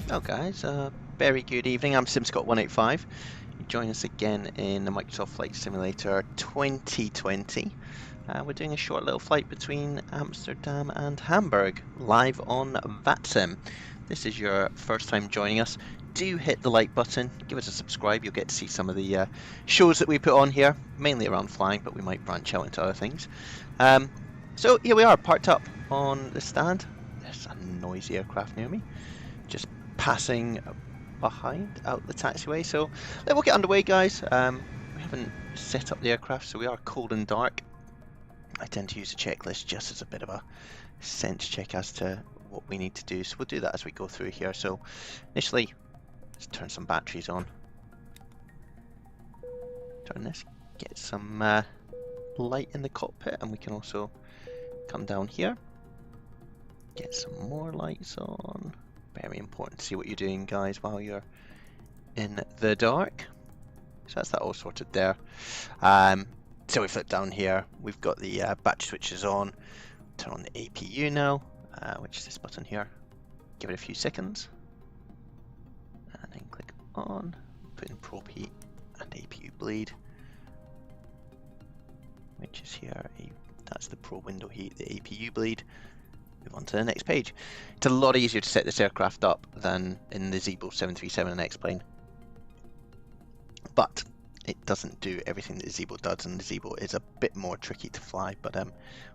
Well guys, very good evening. I'm Scott185. You join us again in the Microsoft Flight Simulator 2020. We're doing a short little flight between Amsterdam and Hamburg, live on Vatsim. This is your first time joining us. Do hit the like button, give us a subscribe, you'll get to see some of the shows that we put on here, mainly around flying, but we might branch out into other things. So here we are, parked up on the stand. There's a noisy aircraft near me, just passing behind out the taxiway. So we'll get underway, guys. We haven't set up the aircraft, so we are cold and dark. I tend to use a checklist just as a bit of a sense check as to what we need to do, so we'll do that as we go through here. So initially, let's turn some batteries on, turn this, get some light in the cockpit, and we can also come down here, get some more lights on. Very important to see what you're doing, guys, while you're in the dark. So that's that all sorted there. So we flip down here, we've got the battery switches on. Turn on the APU now, which is this button here. Give it a few seconds, and then click on, put in probe heat and APU bleed, which is here. That's the probe window heat, the APU bleed. Move on to the next page. It's a lot easier to set this aircraft up than in the Zibo 737NX plane, but it doesn't do everything that the Zibo does, and the Zibo is a bit more tricky to fly. But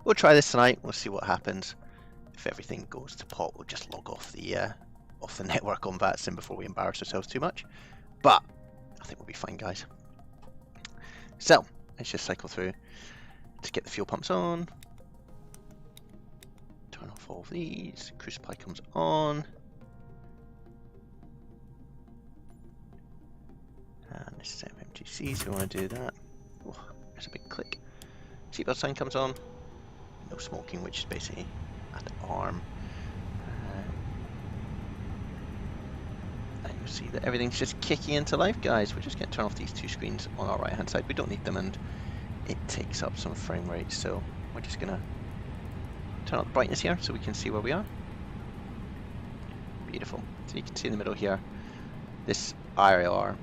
we'll try this tonight. We'll see what happens. If everything goes to pot, we'll just log off the network on Vatsim before we embarrass ourselves too much. But I think we'll be fine, guys. So let's just cycle through to get the fuel pumps on. Turn off all of these. Cruise supply comes on. And this is MMGC, so we want to do that. Oh, there's a big click. Seatbelt sign comes on. No smoking, which is basically an arm. And you'll see that everything's just kicking into life, guys. We're just going to turn off these two screens on our right hand side. We don't need them, and it takes up some frame rate, so we're just going to turn up the brightness here so we can see where we are. Beautiful. So you can see in the middle here, this IR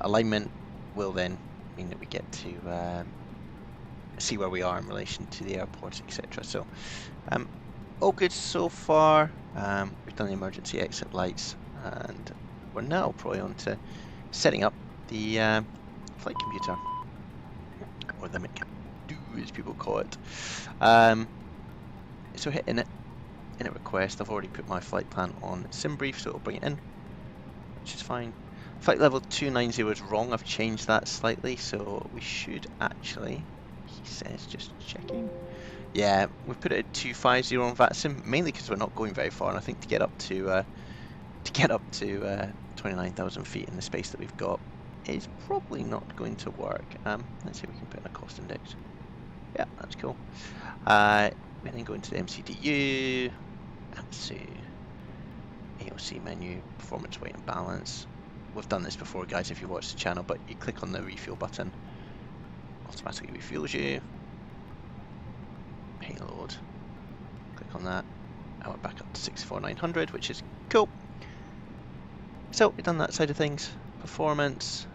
alignment will then mean that we get to see where we are in relation to the airports, etc. So all good so far. We've done the emergency exit lights, and we're now probably on to setting up the flight computer. or the McDo as people call it. So hit init request. I've already put my flight plan on SimBrief, so it'll bring it in, which is fine. Flight level 290 is wrong. I've changed that slightly, so we should actually, he says, just checking. Yeah, we've put it at 250 on Vatsim, mainly because we're not going very far, and I think to get up to 29,000 feet in the space that we've got is probably not going to work. Let's see if we can put in a cost index. Yeah, that's cool. We then go into the MCDU, ATSU, AOC menu, performance, weight and balance. We've done this before, guys, if you watch the channel, but you click on the refuel button, automatically refuels you. Payload, click on that, and we're back up to 64,900, which is cool. So we've done that side of things. Performance,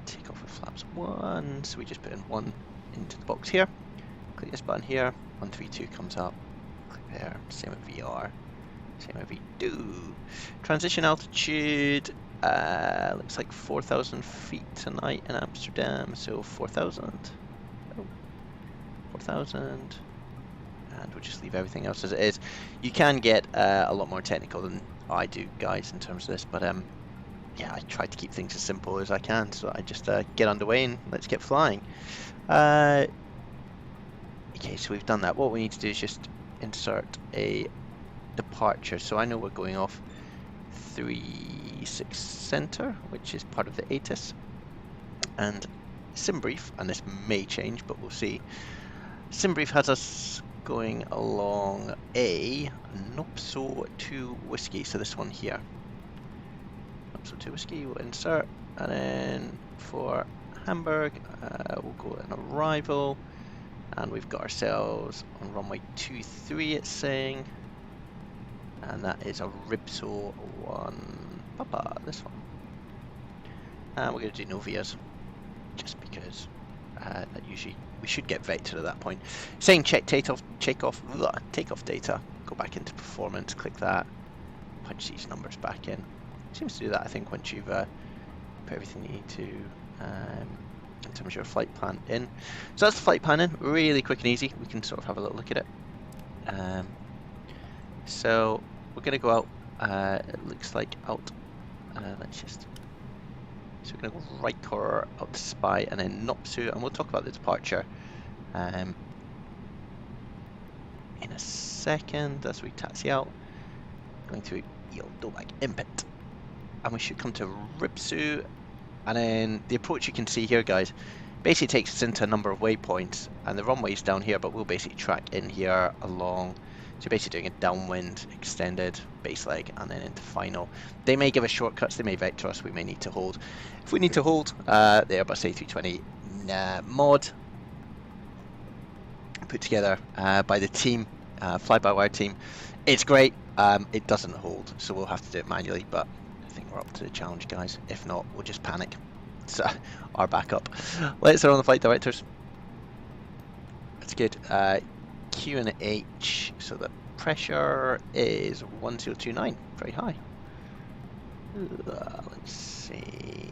take off with flaps 1, so we just put in 1 into the box here. Click this button here, 132 comes up, click there, same with VR, same with V2. Transition altitude, looks like 4,000 feet tonight in Amsterdam, so 4,000. Oh, 4,000. And we'll just leave everything else as it is. You can get a lot more technical than I do, guys, in terms of this, but yeah, I try to keep things as simple as I can, so I just get underway and let's get flying. Okay, so we've done that. What we need to do is just insert a departure. So I know we're going off 36 center, which is part of the ATIS. And SimBrief, and this may change, but we'll see. SimBrief has us going along a Nopso 2 whiskey, so this one here. Nopso 2 whiskey, we'll insert, and then for Hamburg, we'll go in arrival. And we've got ourselves on runway 23, it's saying, and that is a Ripso 1 Papa, this one. And we're going to do no VIAs, just because that usually we should get vectored at that point. Saying check takeoff data. Go back into performance, click that, punch these numbers back in. Seems to do that, I think, once you've put everything you need to. In terms of your flight plan in. So that's the flight plan in, really quick and easy. We can sort of have a little look at it. So we're going to go out, it looks like out, let's just, so we're going to go right corner out to Spy and then Nopsu, and we'll talk about the departure in a second as we taxi out. Going through Dobak Impet, and we should come to Ripsu. And then the approach you can see here, guys, basically takes us into a number of waypoints, and the runway's down here, but we'll basically track in here along. So basically doing a downwind, extended, base leg, and then into final. They may give us shortcuts, they may vector us, we may need to hold. If we need to hold, the Airbus A320 mod put together by the team, fly-by-wire team, it's great. It doesn't hold, so we'll have to do it manually, but I think we're up to the challenge, guys. If not, we'll just panic. So our backup. Let's turn on the flight directors. That's good. Q and H. So the pressure is 1029. Very high. Let's see.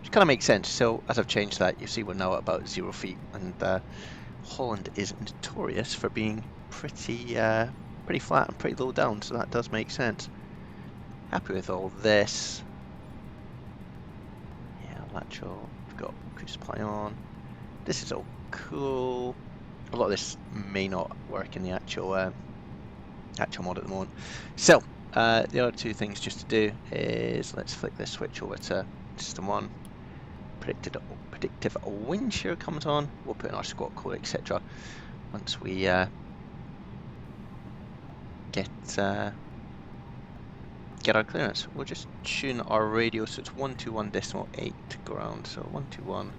Which kind of makes sense. So as I've changed that, you see we're now at about 0 feet, and Holland is notorious for being pretty flat and pretty low down. So that does make sense. Happy with all this. Yeah, lateral. We've got cruise supply on. This is all cool. A lot of this may not work in the actual mod at the moment. So the other two things just to do is let's flick this switch over to system 1. Predictive wind shear comes on. We'll put in our squawk code, etc. Once we get our clearance. We'll just tune our radio so it's 121.8 ground. So 121.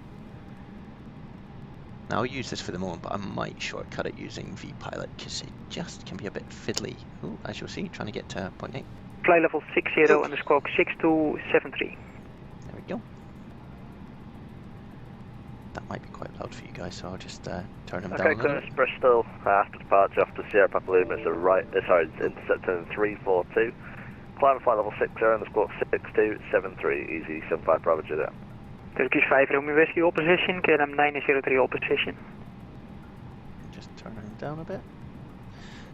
Now I'll use this for the moment, but I might shortcut it using vPilot because it just can be a bit fiddly. Ooh, as you'll see, trying to get to point 8. Fly level 60 and the squawk 6273. There we go. That might be quite loud for you guys, so I'll just turn them down a little. Okay, Bristol, after departure off to Sierra Papa Lima, it's intercepting 342. Climb flight level 60 and the squawk 6273, easy 75 Bravo Juliet. Turkish 5 Romeo Whiskey all position, KLM 903 all position. Just turn him down a bit.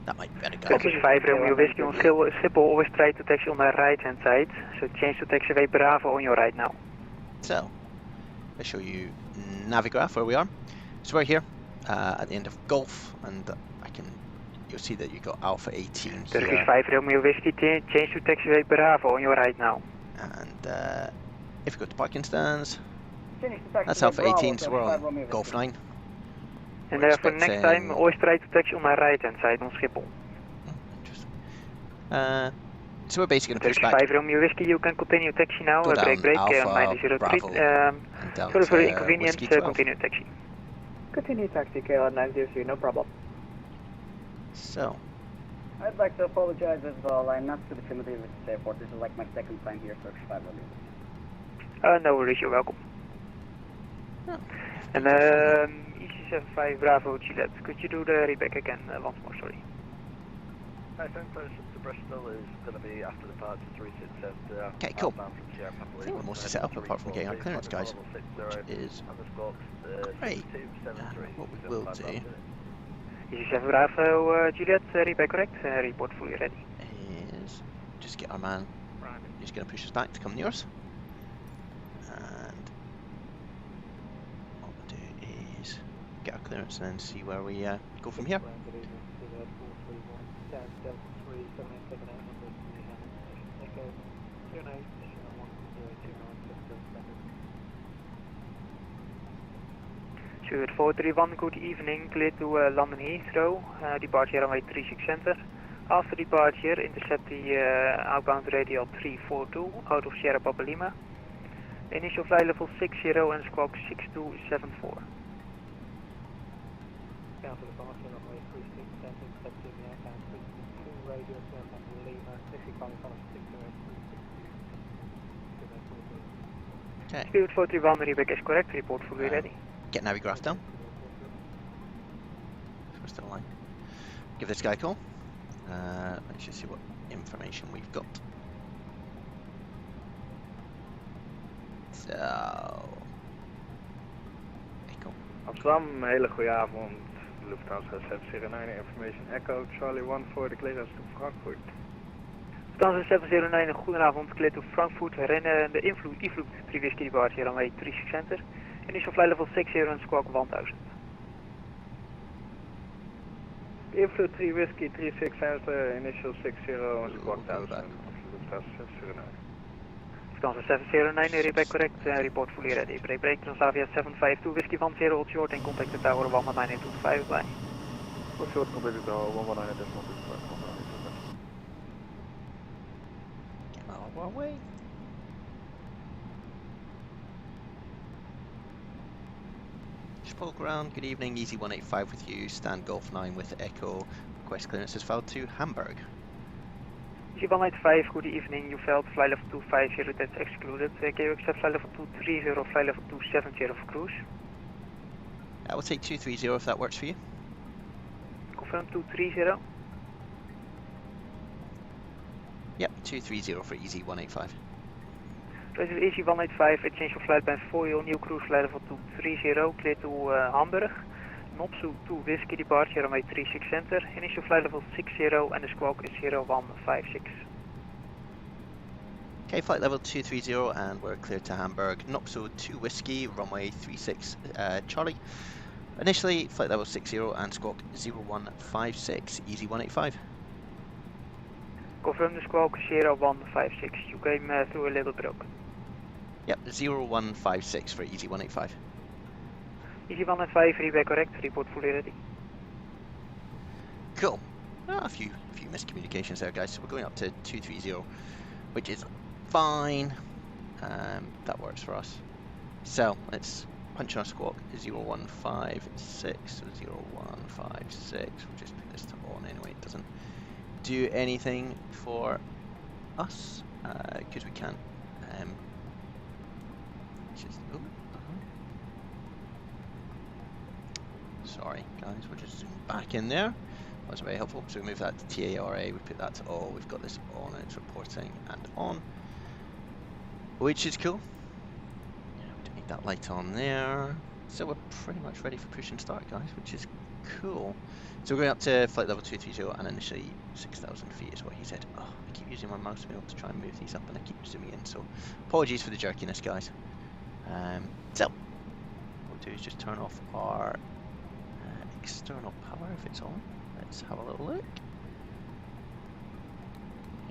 That might be better, guys. Turkish 5 Romeo Whiskey on Schiphol, always try to taxi on the right hand side, so change to taxiway Bravo on your right now. So, I'll show you Navigraph where we are. So we're here at the end of Golf, and you'll see that you've got Alpha 18 here. Turkish 5 Romeo Whiskey, change to taxiway Bravo on your right now. And if you go to parking stands, that's Alpha 18, so we're on Golf 9. And for next time, always try to taxi on the right hand side on Schiphol. Interesting. So we're basically going to push Turkish back. 5 Romeo Whiskey, you can continue taxi now. Go Break, down KLM Alpha, 903. Bravo, and down Sorry for the to inconvenience, Whiskey 12. continue taxi. Continue taxi KLM 903, no problem. So, I'd like to apologize as well. I'm not too familiar with this airport. This is like my second time here, Turkish 5 Romeo. No worries, you're welcome. oh, And EC75 Bravo Gillette, could you do the reback again once more, sorry? I think close to Bristol is going to be after departure 367. Okay, cool. I think we're mostly set up apart from getting our clearance, guys, which is great. What we will do EC7 Bravo Juliet, reback correct, report fully ready. is just get our man, he's going to push us back to come near us, and what we'll do is get our clearance and then see where we go from here. Stuart 431, good evening, clear to London Heathrow, departure runway 36 center. After departure, intercept the outbound radial 342 out of Sierra Papa Lima. Initial flight level 60 and squawk 6274. After departure, runway 36 center, intercept the outbound 342 radial Sierra Papa Lima. Initial flight level 60 Okay, Stuart 431, reback is correct, report fully ready. get Navigraph down. We're still alive. Give this guy a call. Let's just see what information we've got. So, Echo. Amsterdam, hele goede avond. Lufthansa 709 information Echo, Charlie 1 for the clearance to Frankfurt. Lufthansa 709, goedenavond, clear to Frankfurt. Rennen de invloed 3 whiskey departure runway 36 center. Initial flight level 60 and squawk 1000. Inflow 3 whiskey 36 center, initial 60 and squawk 1000. Lufthansa 709. Lufthansa 709, reback correct, report fully ready. Break, Transavia 752, whiskey 10, hold short and contact the tower 11925 by. Hold short, contact the tower 11925. One way. Just poke around. Good evening, Easy 185 with you. Stand Golf 9 with Echo. Request clearance is filed to Hamburg. Easy 185, good evening. You failed flight level 250, that's excluded. Can you accept flight level 230, flight level 270 for cruise? I will take 230 if that works for you. Confirm 230. Yep, 230 for Easy 185. This is Easy 185, change of flight plan for you, new cruise flight level 230, clear to Hamburg. Msfs 2 whiskey departure runway 36 center, initial flight level 60 and the squawk is 0156. Okay, flight level 230 and we're clear to Hamburg. Msfs 2 whiskey, runway 36 Charlie. Initially, flight level 60 and squawk 0156, Easy 185. Confirm the squawk 0156, you came through a little broken. Yep, 0156 for Easy 185. Easy 185, reback correct, report fully ready. Cool. A few miscommunications there, guys. So we're going up to 230, which is fine. That works for us. So let's punch our squawk 0156. 0156. We'll just put this to on anyway. It doesn't do anything for us because we can't. Sorry, guys, we'll just zoom back in there. That's very helpful. So we move that to TARA, we put that to all, we've got this on, it's reporting and on, which is cool. Yeah, we don't Make that light on there. So we're pretty much ready for push and start, guys, which is cool. So we're going up to flight level 230 and initially 6,000 feet is what he said. Oh, I keep using my mouse wheel to try and move these up and I keep zooming in, so apologies for the jerkiness, guys. So what we'll do is just turn off our external power if it's on. Let's have a little look.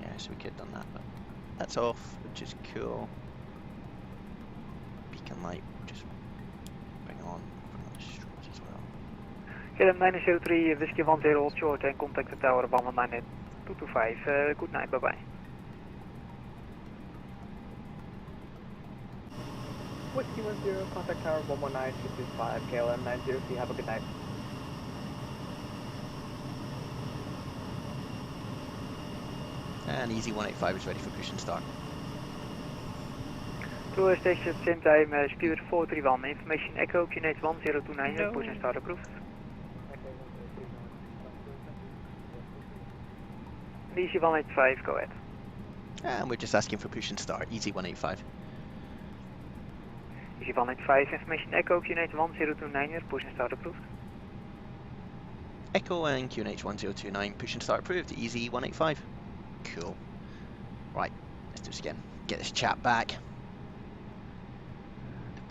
Yeah, so we could have done that, but that's off, which is cool. Beacon light, just bring on the strobes as well. KLM 903 Whiskey 10 hold short and contact the tower 119.225. Good night, bye bye. Whiskey 10, contact tower 119.225, KLM 903, have a good night. And Easy 185 is ready for push and start. Two station at the same time, Spirit 431, information echo, QNH 1029, push and start approved. Easy 185, go ahead. And we're just asking for push and start, Easy 185. Easy 185, information echo, QNH 1029, push and start approved. Echo and QNH 1029, push and start approved, Easy 185. Cool. Right, let's do this again. Get this chap back. And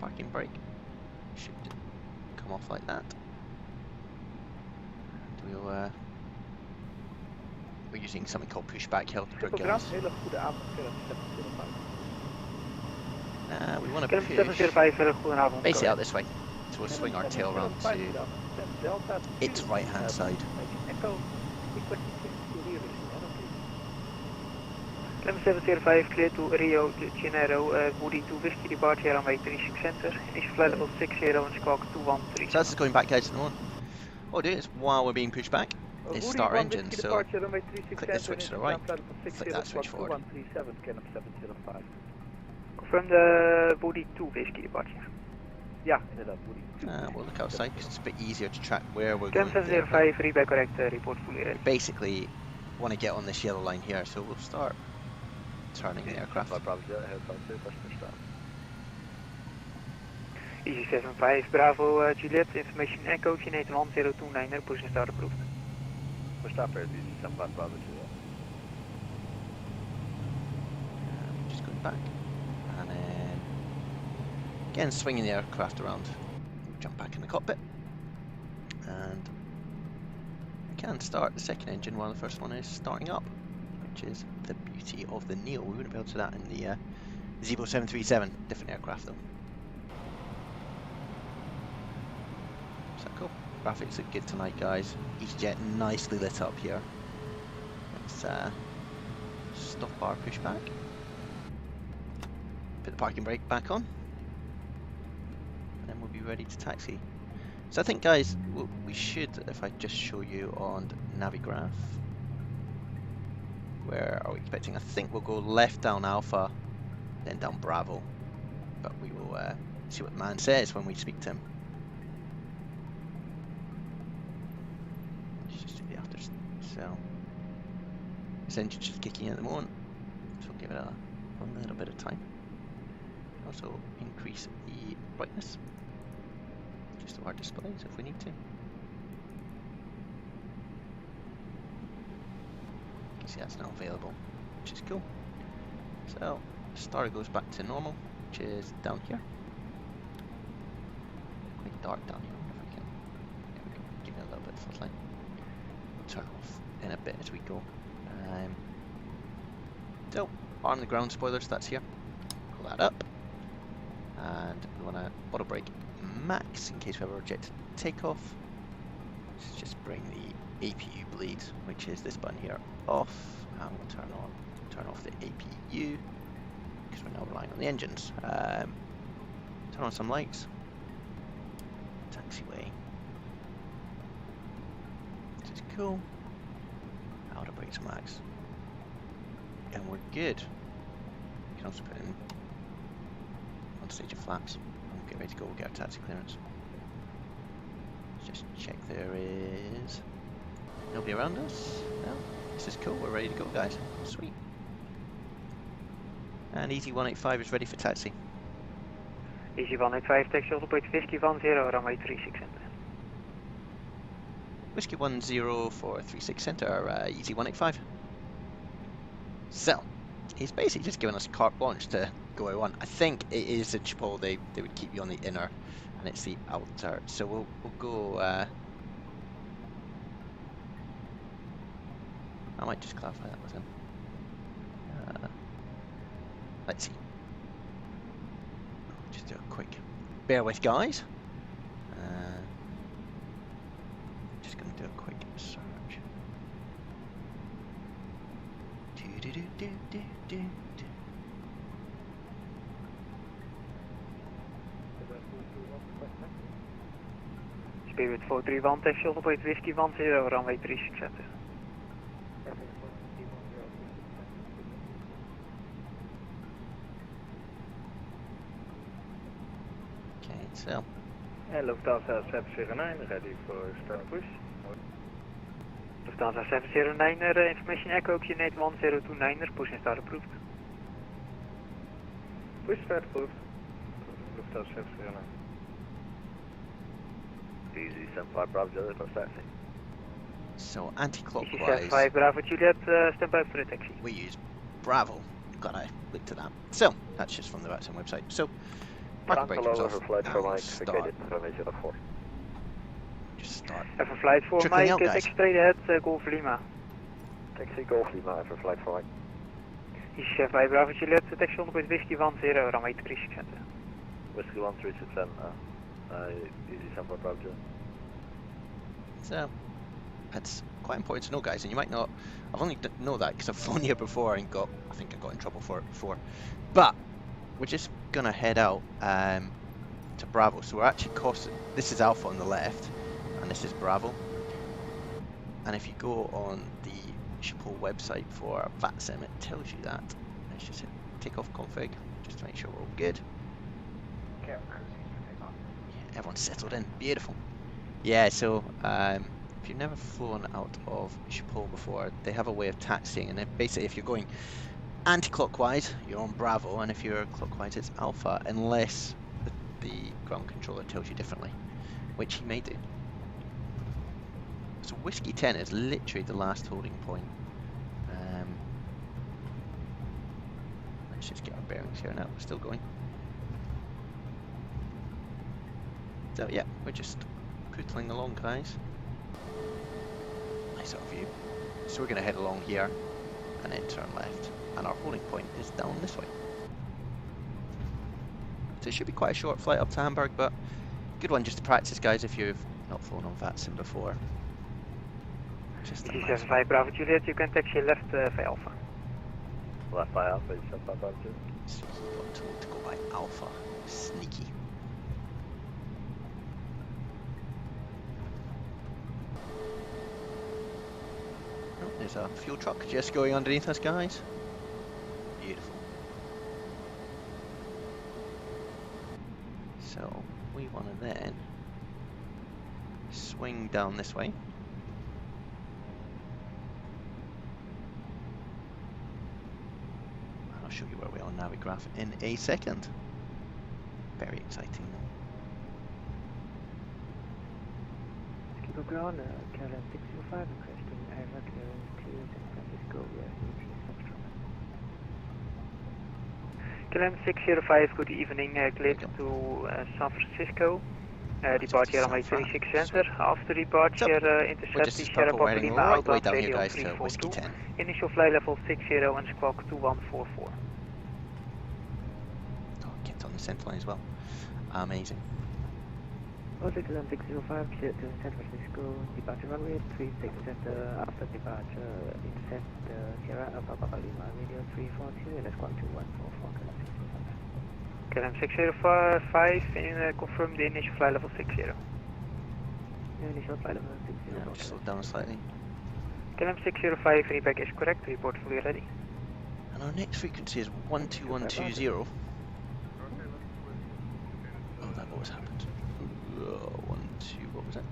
parking brake should come off like that. And we'll we're using something called pushback helper, guys. We want to push basically out this way. So we'll swing our tail around to its right hand side. KLM 705 clear to Rio de Janeiro, Woody to Whiskey departure runway 36 center, initial flight level 60 and squawk 213. So that's just going back, guys, to the one. What we'll do is, while we're being pushed back, is start our engine, so click the switch to the right, flick that switch forward. Confirm the Woody to Whiskey departure. Yeah, inderdaad, Woody. We'll look outside because it's a bit easier to track where we're KLM going. 705, read correct, report fully ready. Basically, want to get on this yellow line here, so we'll start turning the aircraft. Easy 75, Bravo Juliet, information echo, QNH 1029, push and start approved. Push start for Easy 75, Bravo Juliet. Just going back, and then again swinging the aircraft around. Jump back in the cockpit, and we can start the second engine while the first one is starting up, which is the beauty of the Neo. We wouldn't be able to do that in the Zibo 737, different aircraft though. Is that cool? Graphics look good tonight, guys. Easyjet nicely lit up here. Let's stop our pushback. Put the parking brake back on. And then we'll be ready to taxi. So I think, guys, we should, if I just show you on Navigraph, where are we expecting? I think we'll go left down Alpha, then down Bravo. But we will see what the man says when we speak to him. Let's just do the after cell. This engine's just kicking in at the moment, so we'll give it a little bit of time. Also increase the brightness just of our displays if we need to. You can see that's now available, which is cool. So star goes back to normal, which is down here. Quite dark down here. If we can, yeah, we can give it a little bit of floodlight. We'll turn off in a bit as we go. So arm the ground spoilers. That's here. Pull that up. And we want to auto brake max in case we have a rejected takeoff. Let's just bring the APU bleed, which is this button here, off, and we'll turn off the APU because we're now relying on the engines. Turn on some lights. Taxiway. This is cool. Auto brakes max, and we're good. You can also put in stage of flaps and get ready to go. We'll get our taxi clearance. Let's just check there is nobody around us. No, this is cool. We're ready to go, guys. Sweet. And Easy 185 is ready for taxi. Easy 185, taxi operate Whiskey 10, runway 36 center. Whiskey 10 for 36 center, Easy 185. So, he's basically just given us carte blanche to go out on. I think it is in Schiphol, they would keep you on the inner, and it's the outer. So we'll go, I might just clarify that with him. Let's see. Just do a quick, bear with guys. Just gonna do a quick search. Spirit 431, taxi operate Whiskey 10, runway 36 center. Okay, so. And Lufthansa 709, ready for start push. Lufthansa 709, information echo, Oxygenate 1029, push and start approved. Push start approved. Lufthansa 709. Easy 75 Bravo Juliet, no taxi. So anti-clockwise. Easy 75 Bravo Juliet, stand by for the taxi. We use Bravo. Got a link to that. So that's just from the Vatsim website. So parking brake goes off. Flight for Mike, Start. vacated runway 04. Just start. Have a flight for Trickling Mike, out, guys. taxi straight ahead, Golf Lima. Taxi Golf Lima for flight for Mike. Easy 75 Bravo Juliet, taxi operate Whiskey 10, runway 36 center. Whiskey 1367, Easy 75 Bravo Juliet. So that's quite important to know, guys. And you might not. I've only know that because I've flown here before and I think I got in trouble for it before. But we're just gonna head out to Bravo. So we're actually crossing. This is Alpha on the left, and this is Bravo. And if you go on the Schiphol website for Vatsim, it tells you that. Let's just hit takeoff config just to make sure we're all good. Yeah, everyone's settled in. Beautiful. Yeah, so if you've never flown out of Schiphol before, they have a way of taxiing, and basically if you're going anti-clockwise, you're on Bravo, and if you're clockwise, it's Alpha, unless the ground controller tells you differently, which he may do. So Whiskey 10 is literally the last holding point. Let's just get our bearings here now. We're still going. So yeah, we're just pootling along, guys. Nice of view. So we're going to head along here and then turn left, and our holding point is down this way. So it should be quite a short flight up to Hamburg, but good one just to practice, guys, if you've not flown on Vatsim before. Just a Easy nice 75 Bravo Juliet, you can taxi left for Alpha. Left by Alpha, Easy 75 Bravo Juliet. So he got told to go by Alpha. Sneaky. Oh, there's a fuel truck just going underneath us, guys. Beautiful. So we want to then swing down this way. I'll show you where we are on Navigraph in a second. Very exciting. Go ground, KLM 605 requesting Ira clearance to San Francisco, KLM 605, good evening, cleared to San Francisco. Departure runway 36 center. After departure, intercept the Sierra Papa Lima outbound radio 342. Initial flight level 60 and squawk 2144. Oh, kept on the centre line as well. Amazing. Also KLM 605, cleared to San Francisco, departure runway 36 center. After departure, intercept the Sierra Papa Lima radio 342 and squawk 2144. KLM 605 and confirm the initial flight level 60. Initial flight level 60. Yeah, just slow down slightly. KLM 605, feedback is correct, report fully ready. And our next frequency is 12120. Oh, that always happened. 12, what was that?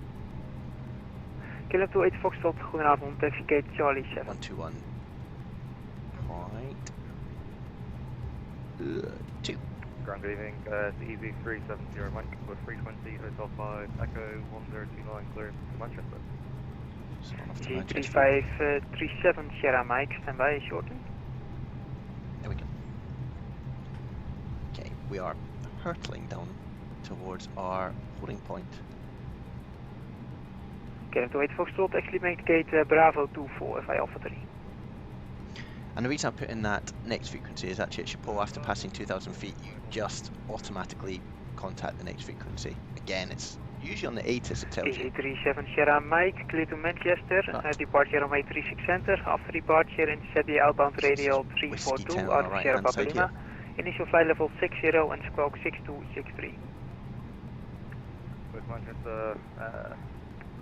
KLM 28 Foxtrot, goedenavond, taxi gate Charlie 7. 121.2. Ground good evening, Easy370 Mike with 320, Hotel 5, Echo 1029, clear to Manchester. G3537 Sierra Mike, stand by, shorten. There we go. Okay, we are hurtling down towards our holding point. Get to 8 Foxtrot, actually make gate Bravo 24 if I Alpha 3. And the reason I put in that next frequency is actually at Chapeau, after passing 2,000 feet, you just automatically contact the next frequency. Again, it's usually on the ATIS it tells you. Easy37 Sierra Mike, clear to Manchester, departure on 36 center, after departure intercept the outbound radial 342 out of Sierra Papa Lima, initial flight level 60 and squawk 6263. With Manchester,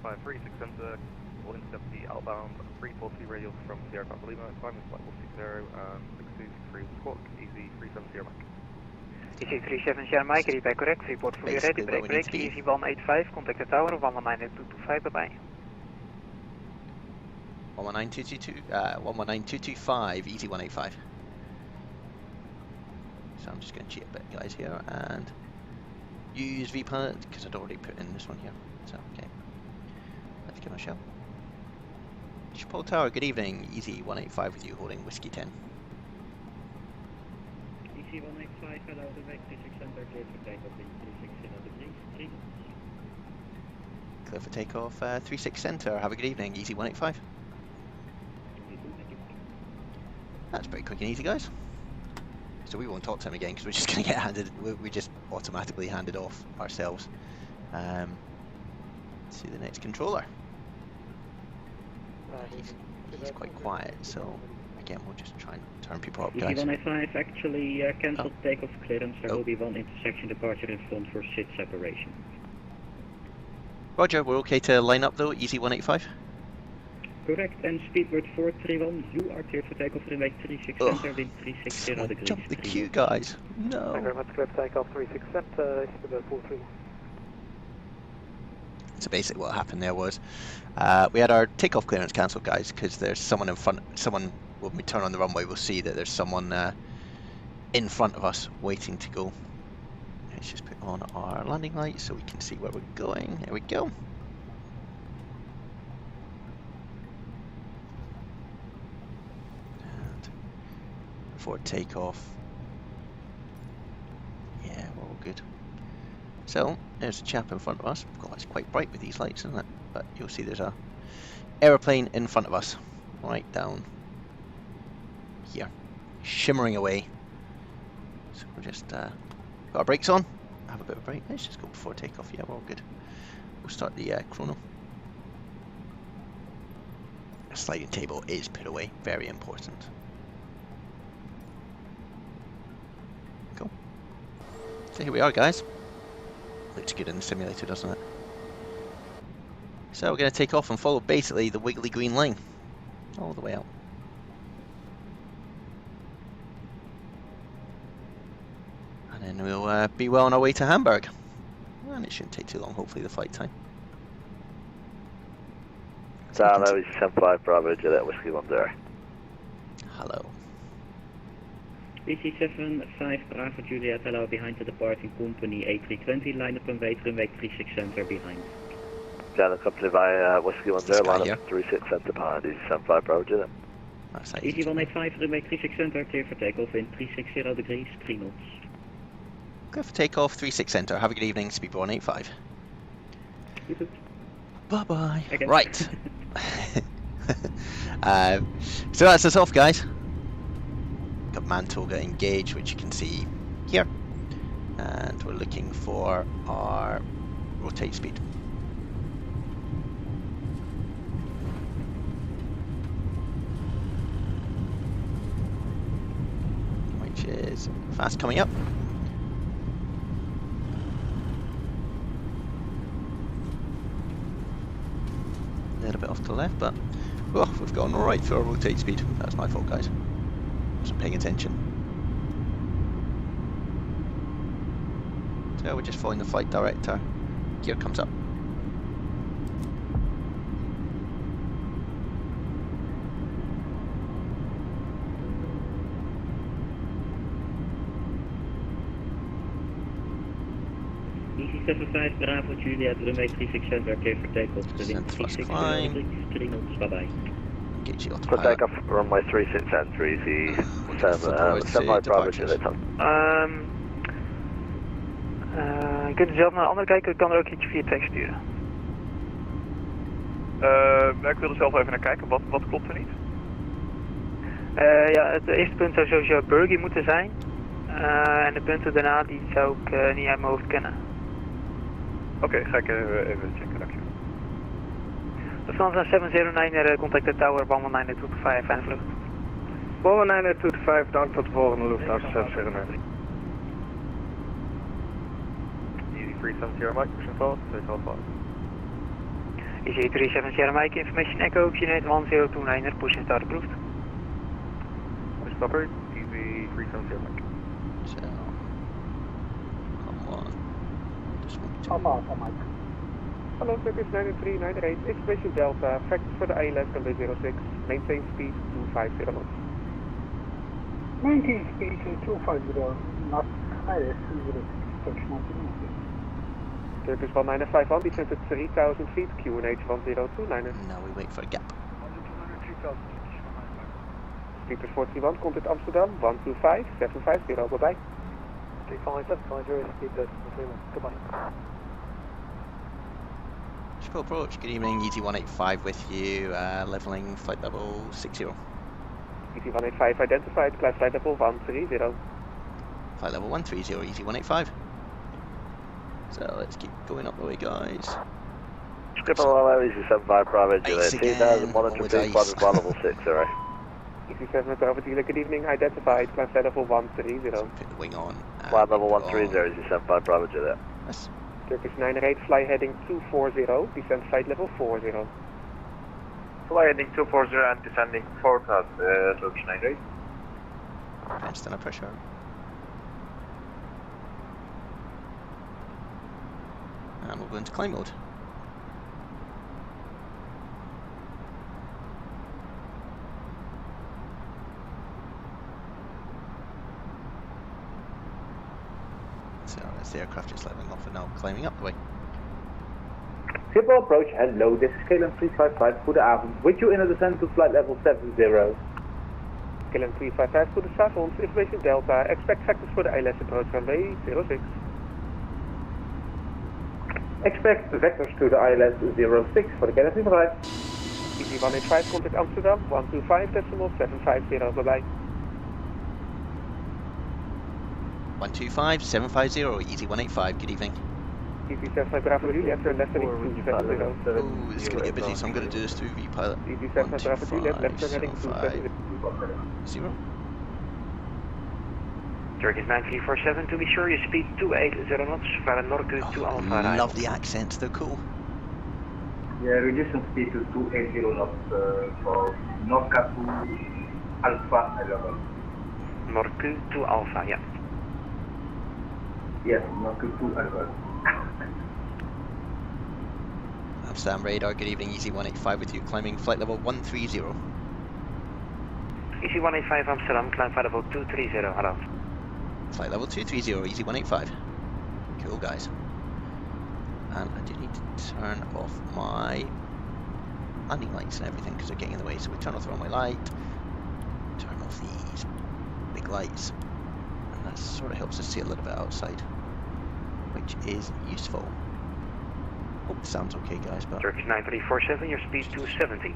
536 center, we'll intercept the outbound 340 radial from Sierra Papa Lima, climbing flight 160 and 6263 squawk, Easy370 Mike. Easy37 Sierra Mike, read by correct, report for you ready, break, Easy185, contact the tower, 119225, bye bye. 119225, Easy185. So I'm just going to cheat a bit, guys, here, and use VPilot, because I'd already put in this one here, so okay. Let's give it a shot. Chapeau Tower, good evening, Easy185 with you, holding Whiskey 10. Easy185, hello, the Wake 36 center, clear for takeoff in 360 degrees, 3 knots. Clear for takeoff, 36 center, have a good evening, Easy185. That's pretty quick and easy, guys. So we won't talk to him again because we're just going to get handed, we just automatically handed off ourselves to the next controller. He's quite quiet, so again we'll just try and turn people up, guys. Easy185 actually cancelled takeoff clearance, there will be one intersection departure in front for SID separation. Roger, we're okay to line up though, Easy185? Correct, and speedbird 431, you are cleared for takeoff runway 36 center, wind 360 degrees. Jump the queue, guys. No. Thank you very much, clear for takeoff 36 center, speedbird 431. So basically what happened there was we had our takeoff clearance cancelled, guys, because there's someone in front, when we turn on the runway we'll see that there's someone in front of us waiting to go. Let's just put on our landing lights so we can see where we're going. There we go. And before takeoff, yeah, we're all good. So there's a chap in front of us. God, it's quite bright with these lights, isn't it? But you'll see there's a aeroplane in front of us, right down here, shimmering away. So we'll just got our brakes on, have a bit of a break. Let's just go before takeoff. Yeah, we're all good. We'll start the chrono. A sliding table is put away, very important. Cool. So here we are, guys. Looks good in the simulator, doesn't it? So we're going to take off and follow basically the wiggly green line all the way out. And then we'll be well on our way to Hamburg. And it shouldn't take too long, hopefully, the flight time. Hello, it's 75 Bravo, Juliet Whiskey 10. Hello. BC75 Bravo Juliet, hello, behind the departing company A320, line up and wait, runway 36 center behind. Down company via Whiskey 10, line up 36 center behind, BC75 Bravo Juliet. Easy185, runway 36 center, clear for takeoff in 360 degrees, 3 knots. Clear for takeoff, 36 center, have a good evening, Speedbird 185. Bye bye. Okay. Right. So that's us off, guys. Got Mantoga engaged, which you can see here, and we're looking for our rotate speed. Which is fast coming up. A little bit off to the left, but oh, we've gone right for our rotate speed. That's my fault, guys. Wasn't paying attention. So we're just following the flight director. Gear comes up. 75 Bravo Juliet, runway 36 center, clear for takeoff. Wind 36 climb. 3 knots, bye bye. Engage the For autopilot. takeoff, runway 36 center, easy We'll do flip forward to 75 Bravo departures. Juliet. Je kunt zelf naar de andere kijken, ik kan er ook iets via tekst sturen. Ik wil er zelf even naar kijken, wat klopt er niet? Ja, het eerste punt zou sowieso Burgie moeten zijn. En de punten daarna die zou ik niet uit mijn hoofd kennen. Oké, ga ik even checken, dankjewel. Lufthansa 709, contact the tower 11925 en vlucht. 11925, dank tot de volgende Lufthansa 709. Easy 37 Mike, pushing forward, 212. Easyjet 37 Sierra Mike, information echo, Unit 1029, push and start approved. Stopper, easy 37 Mike. So, come on. Just want to... Alpha, Mike. Hello, Turkish 93998, Expression Delta, factors for the ILS on the 06, maintain speed 250 knots. 19 speed 250, not ILS 06, Turkish 195 descended 3000 feet, QNH 1029. Now we wait for a gap. Speakers 431, contact Amsterdam 125 750, bye bye. 3550, speed goodbye. Shippo approach, good evening, Easy 185 with you, leveling flight level 60. Easy 185 identified, climb flight level 130. Flight level 130, Easy 185. So let's keep going up the way, guys. Skipper hello, easy 75 Bravo Juliet. Ice again, 2000 monitor always please, ice. flight level 60. Easy 7 Bravo Juliet, good evening, identified, climb flight level 130. Put the wing on. Flight level put it 130, on. easy 75 Bravo Juliet. That's Turkish 98, fly heading 240, descend flight level 40. Fly heading 240 and descending 4000, Turkish 98. constant of pressure. And we'll go into climb mode. So as the aircraft is leveling off and now climbing up the way. Schiphol approach, hello, this is KLM 355, goedenavond. With you in a descent to flight level 70. KLM 355, goedenavond, information Delta, expect factors for the ILS approach runway 06. Expect vectors to the ILS 06 for the KLM 355. Easy 185, contact Amsterdam, 125.750, bye bye. 125 750, Easy 185, good evening. Easy 75 Bravo Juliet, turn left heading 270. Oh, this is going to get busy, so I'm going to do this through VPilot. Easy 75 Bravo Juliet, left turn heading 270. 0. Turkish 9347, to be sure you speed 280 knots, via Norku to Alpha. Love the accents, they're cool. Yeah, reducing speed to 280 knots for Norca to Alpha 11. Norku to Alpha, yeah. Yes, Norca to Alpha. Amsterdam radar, good evening, Easy 185 with you, climbing flight level 130. Easy 185 Amsterdam, climb flight level 230, hello. Flight level 230, Easy 185. Cool, guys. And I do need to turn off my landing lights and everything because they're getting in the way. So we turn off the runway light, turn off these big lights, and that sort of helps us see a little bit outside, which is useful. Hope it sounds okay, guys, but... Turkish 9347, your speed 270.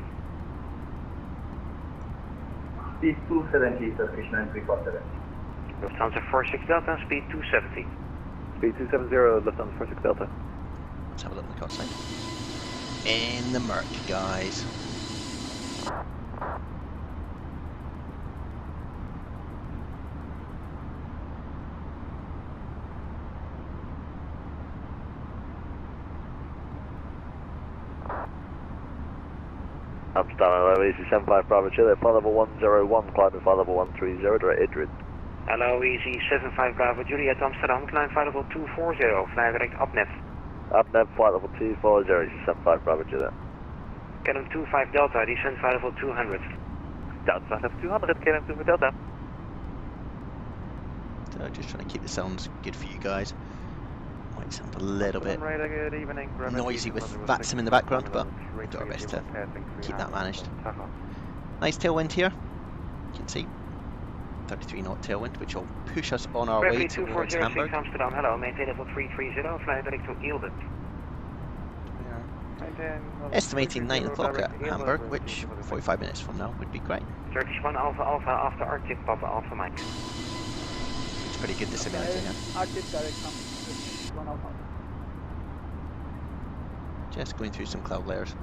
Speed 270, Turkish 9347. Lufthansa 46 Delta, speed 270. Speed 270, Lufthansa 46 Delta. Let's have a look at the outside. In the murk, guys. Amsterdam, hello, easy 75 Bravo Juliet, flight level 101, climbing flight level 130, direct Idrid. Hello, Easy 75 Bravo Juliet Amsterdam, climb flight level 240, fly direct Abnev. Abnev, flight level 240, easy 75 Bravo Juliet. KLM 25 Delta, descend flight level 200. Delta, flight level 200, KLM 25 Delta. So just trying to keep the sounds good for you guys. Might sound a little bit Good evening. noisy with Vatsim in the background, but we'll do our best to keep that managed. Nice tailwind here. You can see 33 knot tailwind, which will push us on our way towards Hamburg. Amsterdam, hello, maintain level 330, fly direct to Eelde. Estimating 9 o'clock at Hamburg, which 45 minutes from now would be great. Turkish 1 Alpha Alpha after Arctic Papa Alpha Mike. It's pretty good, the simulator here. Arctic direct Turkish 1 Alpha. Just going through some cloud layers.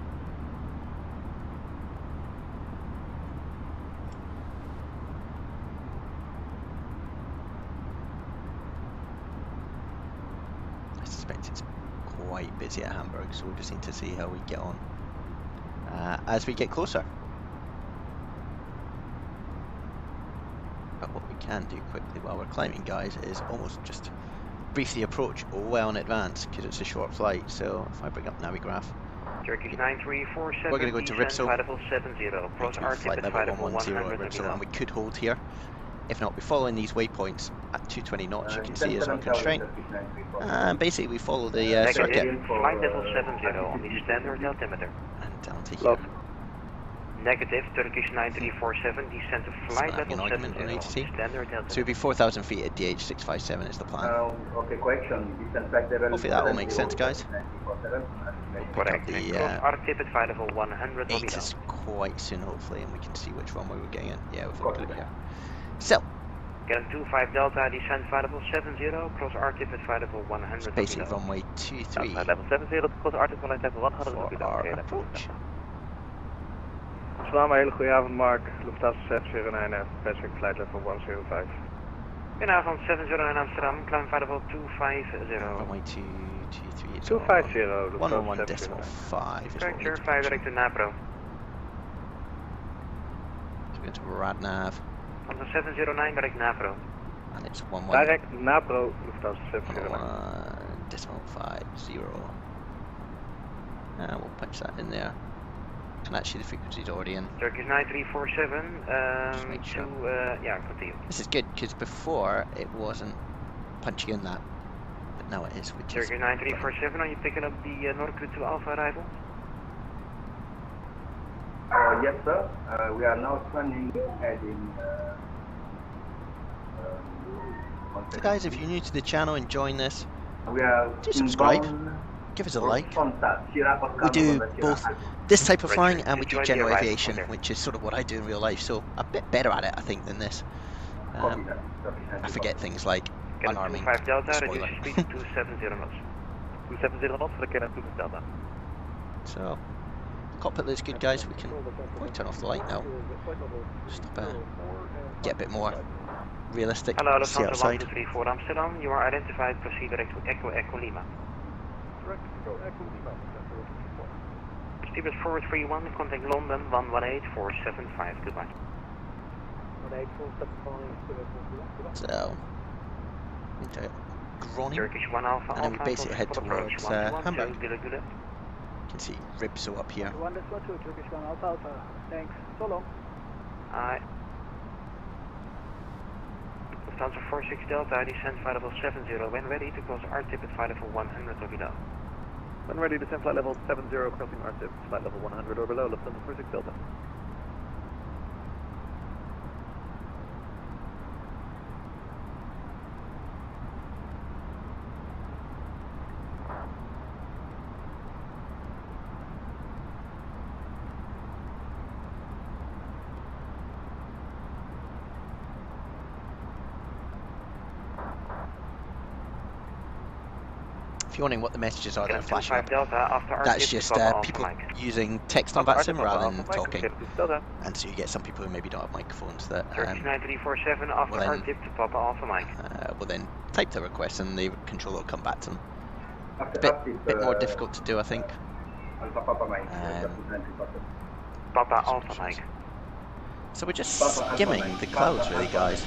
I suspect it's quite busy at Hamburg, so we'll just need to see how we get on as we get closer. But what we can do quickly while we're climbing, guys, is almost just briefly approach well in advance, because it's a short flight. So if I bring up Navigraph, Turkish 9347, we're going to go to Ripso, cross flight level 110 at Ripso, and we could hold here. If not, we follow in these waypoints at 220 knots. You can see as on constraint. And basically we follow the circuit. Flight level 70 on the standard altimeter. And down to here. Negative, Turkish 9347, descent to flight level 70 standard altimeter. So it'll be 4,000 feet at DH657 is the plan. Okay, correction. Hopefully that all makes sense, guys. Correct. The Arctic at flight level 100 8 is quite soon, hopefully, and we can see which runway we're getting in. Yeah, we've got it here. So, get 25 Delta, descend flight level 70, cross Arctic at flight level 100. It's basically runway 23 level 70, cross Arctic flight level 100 for our approach. Amsterdam, hele goede avond, Mark. Lufthansa 709, Pacific flight level 105. Goedenavond, 709 Amsterdam, climb flight level 250. Runway 223. 250, 101.5 is what we're fly direct to Napro. So we're going to Radnav. On the 709 direct Napro. And it's 11. Direct Napro, Lufthansa 709. 1.50. And we'll punch that in there. And actually the frequency's already in. Turkish 9347, sure. yeah, continue. This is good, because before it wasn't punching in that, but now it is, which Turkish is... 9347, are you picking up the Northwood to Alpha arrival? Yes, sir. We are now turning heading. So guys, if you're new to the channel enjoying this, we are do subscribe, give us a like. We do both this type of flying and we do general aviation, which is sort of what I do in real life, so a bit better at it, I think, than this. I forget things like unarming spoiler. 270 knots. 270 knots for the Canon 2 Delta. So, cockpit looks good, guys. We can probably turn off the light now. Just get a bit more realistic. Hello, See Lufthansa outside. 1234 Amsterdam. You are identified. Proceed direct to Echo Echo Lima. Direct to Echo Lima. Steepest 431, contact London 118475. Goodbye. So, into Groningen, Turkish 1 Alpha and then we Alpha, basically head towards Hamburg. You can see Ripso up here. 1 Turkish 1 Alpha Alpha. Thanks. So long. Aye. Lufthansa 46 Delta, descend flight level 70. When ready to cross RTIP at flight level 100 or below. When ready, descend flight level 70, crossing RTIP, flight level 100 or below, Lufthansa 46 Delta. If you're wondering what the messages are that are flashing up, Delta after that's just people using text on Vatsim rather than talking. And so you get some people who maybe don't have microphones that Turkish 9347 after RTIP to Papa Alpha Mike. Will then type their request and the controller will come back to them. A bit more difficult to do, I think. Papa Alpha Mike. So we're just skimming the clouds really, guys.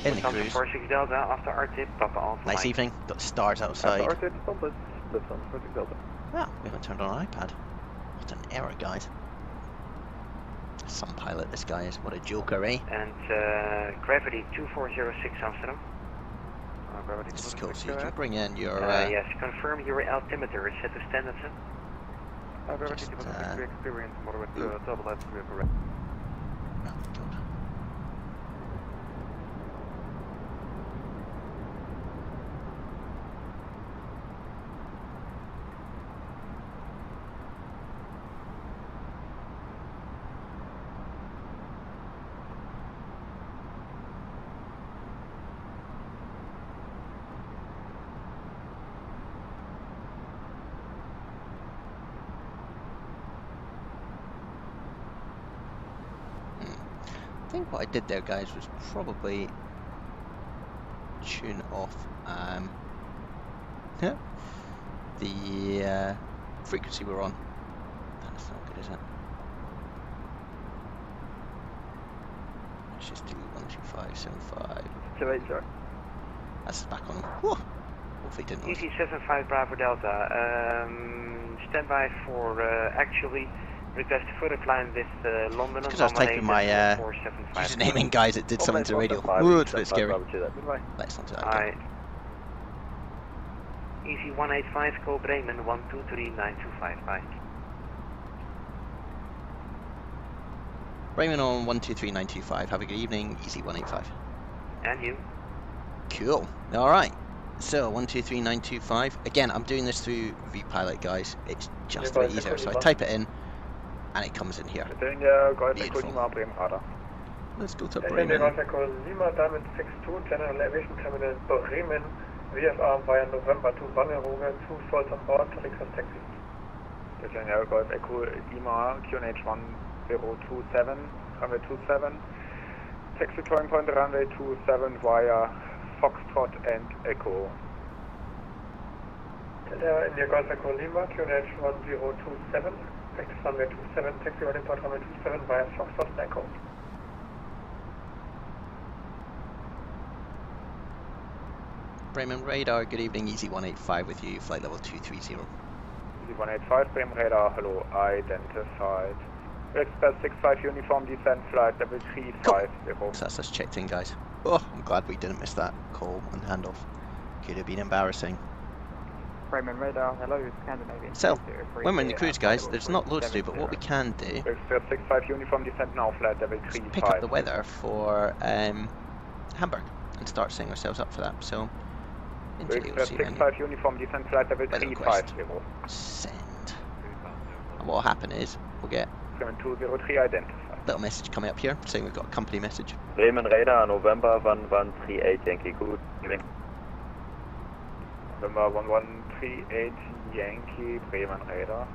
In the cruise. 46 Delta after RTIP, Papa Alpha Nice evening, got stars outside. After RTIP, Compass, Lufthansa 46 Delta. Wow, we haven't turned on an iPad. What an error, guys. Some pilot this guy is, what a joker, eh? And gravity 2406 Amsterdam. This is cool, so you can bring in your... yes, confirm your altimeter is set to standard, sir. just, experience moderate turbulence, we are correct. oh, God. I think what I did there, guys, was probably tune off the frequency we're on. That's not good, is it? Let's just do 12575. 280. That's back on. Whew. Hopefully it didn't lose. EC75 Bravo Delta, stand by for actually request to further climb with London. Because I was typing my username in, guys, it did something to the radio. Ooh, it's a bit scary. Let's not do that again. EC185, call Bremen 123925, bye. Bremen on 123925, have a good evening, EC185. And you. Cool, alright. So, 123925, again, I'm doing this through VPilot, guys. It's just a bit easier, so I type it in, and it comes in here. Beautiful. Let's go to Bremen. Lima Diamond 62, General Aviation Terminal Bremen, VFR via November to Wannerooge, 2 falls on board, request taxi. General Golf Echo Lima, QNH 1027, runway 27, taxi towing point runway 27 via Foxtrot and Echo. India Golf Echo Lima, QNH 1027. Practice runway 27, taxi running port runway 27 via Foxtrot and Echo. Bremen radar, good evening, Easy185 with you, flight level 230. Easy185, Bremen radar, hello, identified. Express 65 uniform descent flight level 350. Cool. So that's us checked in, guys. Oh, I'm glad we didn't miss that call and handoff. Could have been embarrassing. Bremen radar, hello, Scandinavian. So, when we're in the cruise, guys, there's not loads to do, but what we can do Express 65 uniform descent now, flight level 350. is pick up the weather for Hamburg and start setting ourselves up for that. So, into Express AOC 65 uniform descent flight level 350. Send. And what will happen is we'll get 203 identified. a little message coming up here saying we've got a company message. Bremen radar, November 1138 Yankee, good evening. November 1138 Yankee, Bremen radar.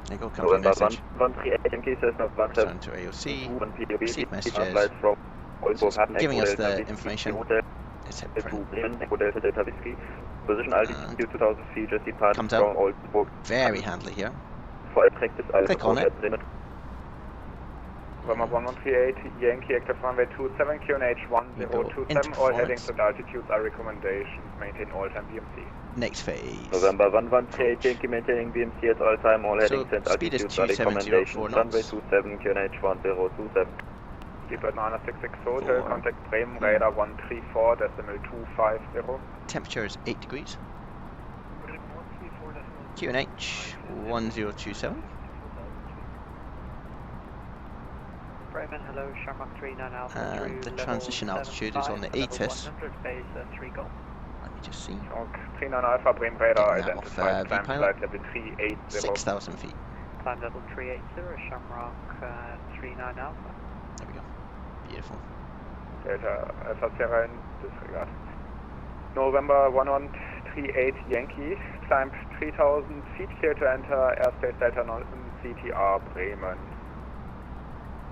There you go, company message. 1138 Yankee says not 17. Turn to AOC, 1 POB, receive messages, from just giving us the information. Let's hit print. Position altitude 2000 feet, just departed Comes from out. Oldenburg. Very handily here. For practice, Click on it. November 1138 Yankee, active runway 27, QNH 1027, all headings and altitudes are recommendations, maintain all time BMC. Next phase. November 1138 Yankee, maintaining BMC at all time, all headings and speed is altitudes are 2704 recommendations, runway knots. 27, QNH 1027. Deeper 966 Hotel, contact Bremen radar 134, decimal 250. Temperature is 8 degrees. QNH 1027. Bremen, hello, Sharmak 39 Alpha. And the transition altitude is on the ATIS. Base 3 Golf. Let me just see. 39 Alpha, Bremen radar Getting that off, identified, climb VPilot. flight level 380. 6,000 feet. Climb level 380, Shamrock 39 Alpha. There we go. Beautiful. Delta Alpha Sierra in disregard. November 1138 Yankee, climb 3000 feet, clear to enter airspace Delta CTR Bremen.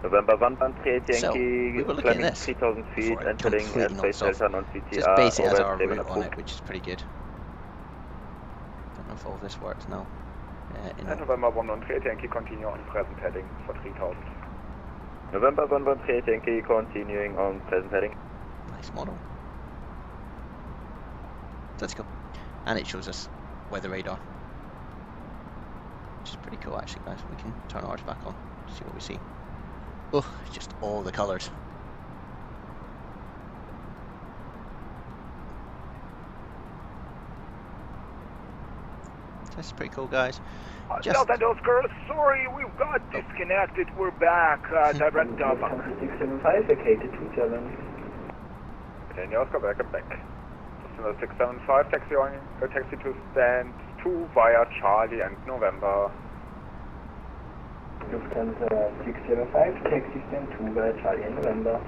November 1138 Yankee, So, we were looking at climbing this 3000 feet, before it entering completely airspace knocks off. Delta non-CTR. Just basically has our Bremen route on approved. it, which is pretty good. Don't know if all of this works now. And November 1138 Yankee, continue on present heading for 3000. November 1138 Yankee, continuing on present heading. Nice model. Let's go. And it shows us weather radar. Which is pretty cool actually, guys. We can turn ours back on, see what we see. Oh, just all the colours. This is pretty cool, guys. Delta and Oscar, sorry, we've got disconnected. We're back. Direct Dublin. 675, vacated 27. Okay, Oscar, back. 675, taxi on, taxi to stand 2 via Charlie and November. Lufthansa 675, taxi stand 2 via Charlie and November.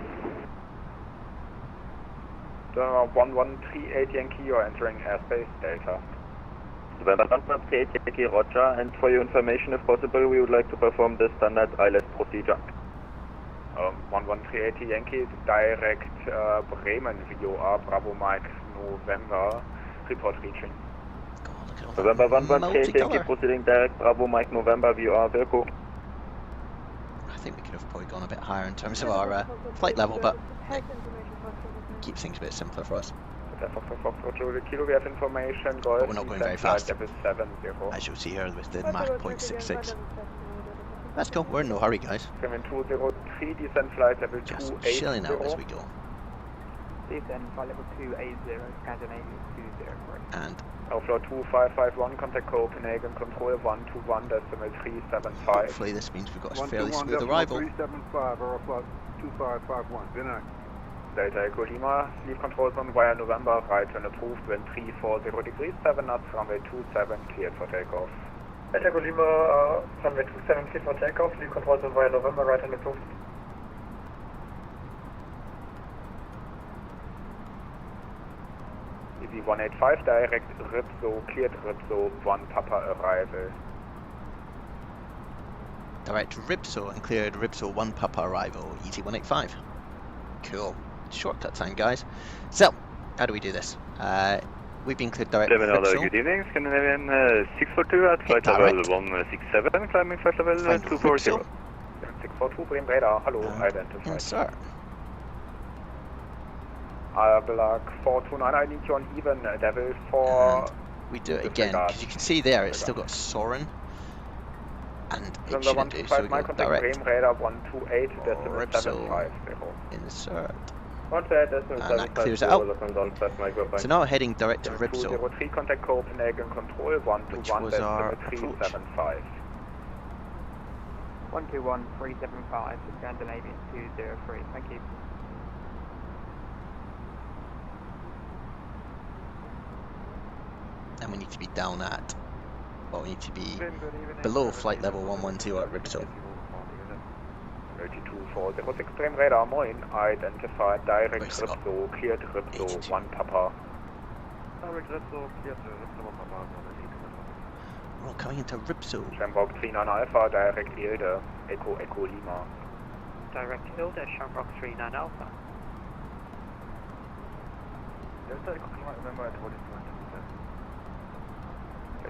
1138 Yankee, you're entering airspace Delta. November 138 Yankee, Roger, and for your information, if possible, we would like to perform the standard ILS procedure. 1138 Yankee, direct Bremen, VOR, Bravo Mike, November, report reaching. November 138 Yankee, proceeding direct Bravo Mike, November, VOR, Virgo. I think we could have probably gone a bit higher in terms of our flight level, but it keeps things a bit simpler for us. Kilo, we have information. But we're not going very fast. 70. As you'll see here with the Mach 0.66. That's cool, we're in no hurry, guys. 203, descent flight level 280. Just chilling out as we go. Descent flight level 280, Scandinavia 203. And floor 2551, contact Copenhagen, control 121, decimal 375. hopefully this means we've got a fairly smooth arrival. 375, Aeroflot 2551, Vinay. Delta Echo Lima, leave control zone via November, right when approved, wind 340 degrees, 7 knots, runway 27, cleared for takeoff. Delta Echo Lima, runway 27, cleared for takeoff, leave control zone via November, right when approved. Easy 185, direct Ripso, cleared Ripso, 1 Papa arrival. Direct Ripso and cleared Ripso 1 Papa arrival, Easy 185. Cool. Shortcut time, guys. So, how do we do this? We've been cleared direct Ripso. Good evening, Scandinavian 642 at flight level 167, climbing flight level 240. 642, Bremen radar, hello, identified. Insert. Block 429, I need you on even level 4. And we do it again, because you can see there it's still got Soren. And it shouldn't do, so we go direct Bremen radar 128, decimal Ripso, 750. insert. And that clears it out. So now we're heading direct to Ripso, 203, contact Copenhagen, control 121, was our decimal approach. 375. 121, 375, Scandinavian 203, thank you. And we need to be down at, well, we need to be below flight level 112 at Ripso. 3240, Bremen radar, moin, identified, direct Ripso, cleared Ripso, 1 Papa. Direct Ripso, cleared Ripso, 1 Papa. We're all coming into Ripso. Shamrock 39 Alpha, direct Hilde, Echo Lima. Direct Hilde, Shamrock 39 Alpha. Delta Echo Lima, November at what is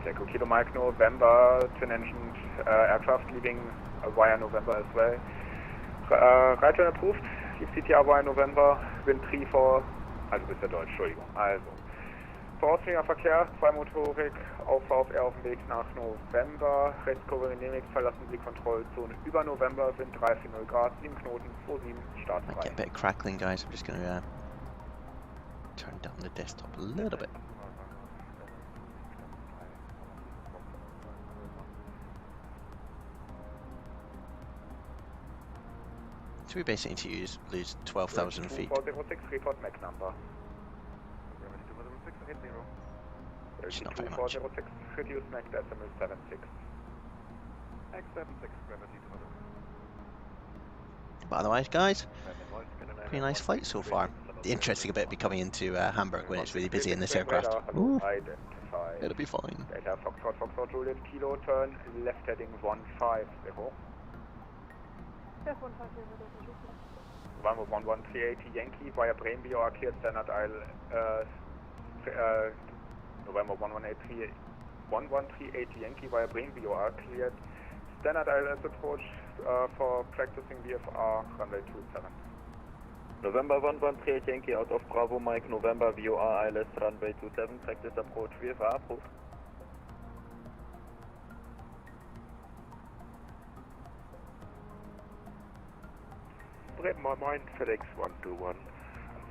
Echo Kilo Mike November, twin engined aircraft leaving via November as well. Right turn approved, leave CTR via November, wind 34, also bis der Deutsch, Entschuldigung. Also, vorausgängiger Verkehr, Zweimotorik, auf dem Weg nach November, Rechtskurve genehmigt, verlassen Sie Kontrollzone über November, Wind 340 Grad, 7 Knoten, 27, startfrei. Might get a bit of crackling, guys. I'm just going to turn down the desktop a little bit. So we basically need to lose 12,000 feet. 406, report Mac number. Which is not very much. 406, reduce Mac decimal 76. X76, gravity 200. But otherwise, guys, pretty nice flight so far. The interesting bit will be coming into Hamburg when it's really busy in this aircraft. Ooh, it'll be fine. Delta Foxtrot Juliet Kilo, turn left heading 150. Yes, 150. November 11380 Yankee via Bremen, VOR cleared standard aisle. November 1138 Yankee via Bremen, VOR cleared standard aisle as approach for practicing VFR runway 27. November 113 Yankee out of Bravo Mike, November VOR ILS runway 27, practice approach VFR approved. Bremen, mind FedEx 121,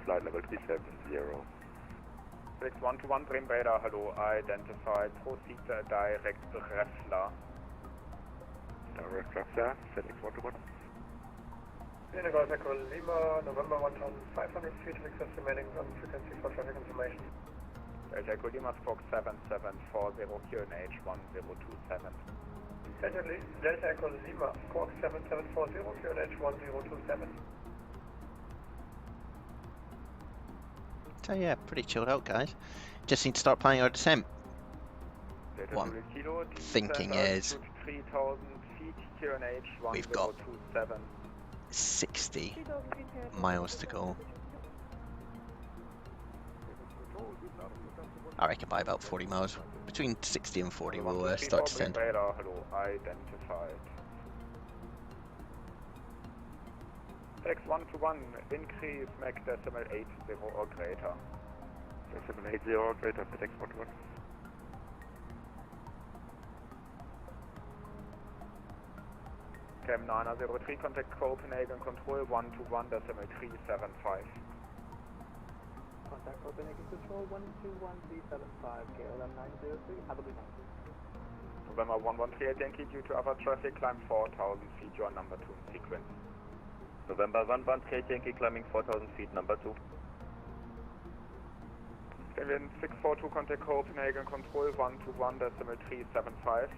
flight level 370. FedEx 121 Bremen radar, hello, identified, proceed direct Refler. Direct Refler, FedEx 121. Senegal Echo Lima, November 1500 feet, request remaining on frequency for traffic information. Delta Echo Lima Squawk 7740 QNH 1027. Delta Echo Lima Squawk 7740 QNH 1027. So yeah, pretty chilled out, guys. Just need to start planning our descent. What I'm thinking is we've got 60 miles to go. I reckon by about 40 miles, between 60 and 40 we'll start to descend. X121, increase Mach decimal 80 or greater. Decimal 80 or greater, X121. Cam 903, contact Copenhagen, control 121 decimal 375. Contact Copenhagen Control 121375, KLM 903, have a good night. November 113, Yankee, due to other traffic, climb 4000 feet, you are number 2 in sequence. November 113, Yankee, climbing 4000 feet, number 2. Scandinavian 642, contact Copenhagen, control 121 decimal 375.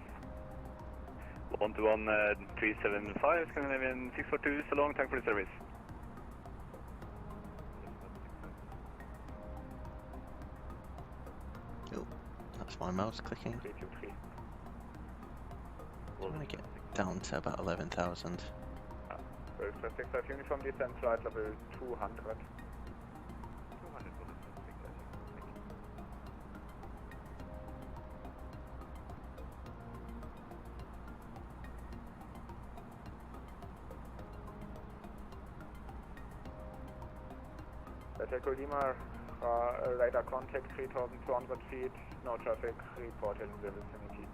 121 375, Scandinavian 642, so long, thanks for the service. Oh, that's my mouse clicking. 323. I want to get down to about 11,000. Delta 65 uniform descent flight level 200. Delta Echo Lima, radar contact 3200 feet, no traffic reported in the vicinity.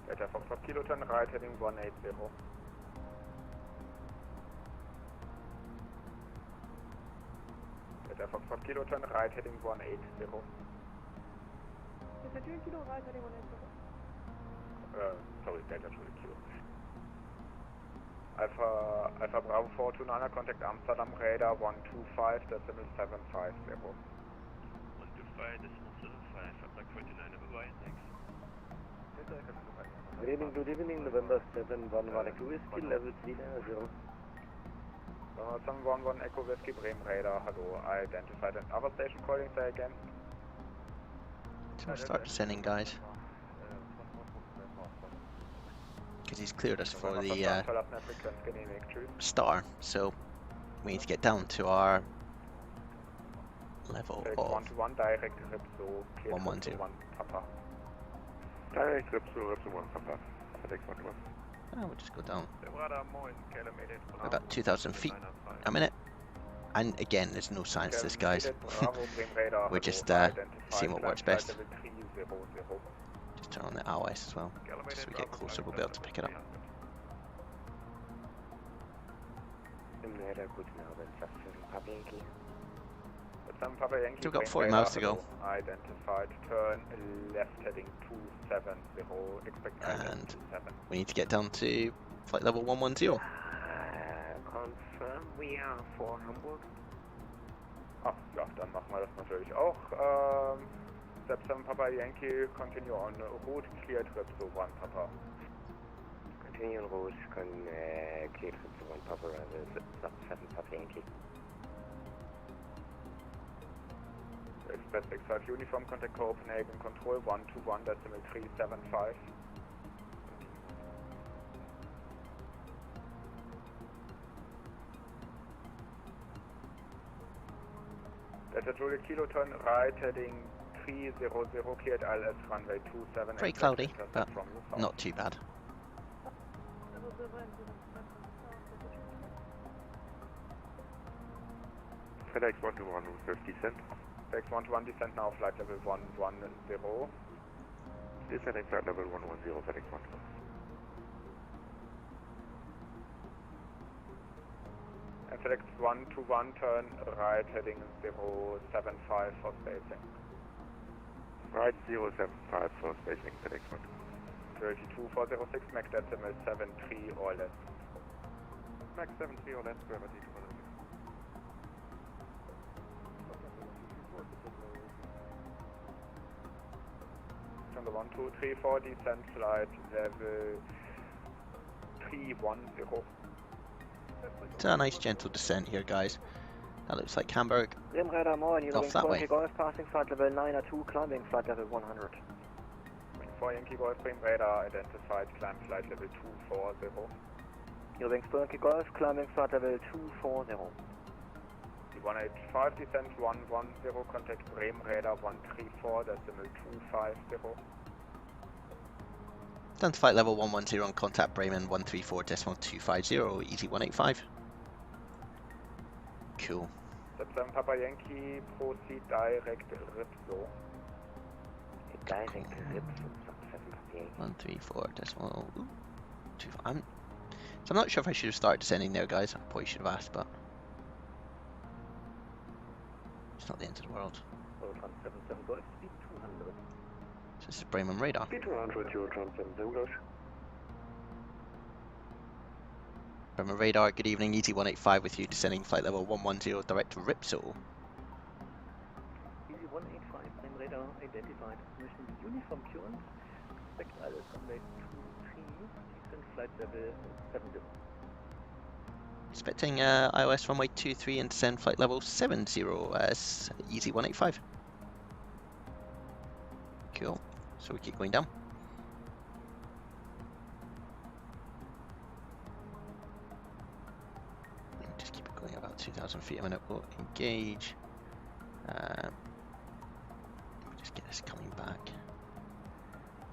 Delta Foxtrot Kiloton, right heading 180. Delta Foxtrot Kiloton, right heading 180. Delta 2 Kilo, right heading 180. Sorry, Delta 2 Kilo. Alpha Bravo 429, contact Amsterdam radar 125 decimal 750. 125 decimal 75, Flight 49, bye-bye, thanks. Good evening, November 711 Echo Whiskey, level 390. 711 Echo Whiskey, Bremen radar, hello, identified and other station calling, say again. So we'll start descending, guys. Because he's cleared us for the star, so we need to get down to our level of 121 direct Ripso, 110. Papa. Direct Ripso 1 Papa, FedEx 121. Oh, we'll just go down about 2,000 feet a minute. And again, there's no science to this, guys. We're just seeing what works best. Just turn on the ROS as well. Just so we get closer, we'll be able to pick it up. Still got 40 miles to go. Identified, turn left heading 270, expect And we need to get down to flight level 110. Confirm, we are for Hamburg. Ach ja, dann machen wir das natürlich auch. Step 7 Papa Yankee, continue on route, clear trip to 1 Papa. Continue on route, clear trip to 1 Papa, 7 Papa Yankee. Express X5 uniform, contact Copenhagen, control 121 decimal 375. Delta Julia Kiloton, right heading 300, cleared ILS runway 27. Very cloudy, but not too bad. FedEx 121 with descent. FedEx 121 descent now, flight level 110. Descending flight level 110, FedEx 121. select 121, turn right, heading 075 for spacing. Right, 075 for spacing, select 1. 32406, max decimal 73 or less. Max 73 or less, gravity 206. Number 1234, descent flight level 310. It's a nice gentle descent here, guys. That looks like Hamburg. Rim radar Moin, you Off that way. Golf, passing flight level 902, climbing flight level 100. Wing 4 Yankee Golf, Rim radar identified, climb flight level 240. Eurowings Yankee Golf, climbing flight level 240. 185, descent 110, contact Bremen radar 134, decimal 250. Down to flight level 110 on contact Bremen 134.250, easy 185. Cool. 77 Papa Yankee, proceed direct Ripso. Direct Ripso, 77 Papa Yankee. 134.25. So I'm not sure if I should have started descending there, guys. I probably should have asked, but it's not the end of the world. 77 Golf, speed 200. So this is Bremen radar. Speed 200, Eurotron 77 Golf. Bremen radar, good evening, easy 185 with you, descending flight level 110 direct to Ripso. Easy 185, Bremen radar identified. Mission uniform current. Expect ILS runway 23, descent flight level 70. Expecting ILS runway 23 and descend flight level 70 as easy 185. Cool. So we keep going down. Just keep it going about 2,000 feet a minute. We'll engage. Just get this coming back.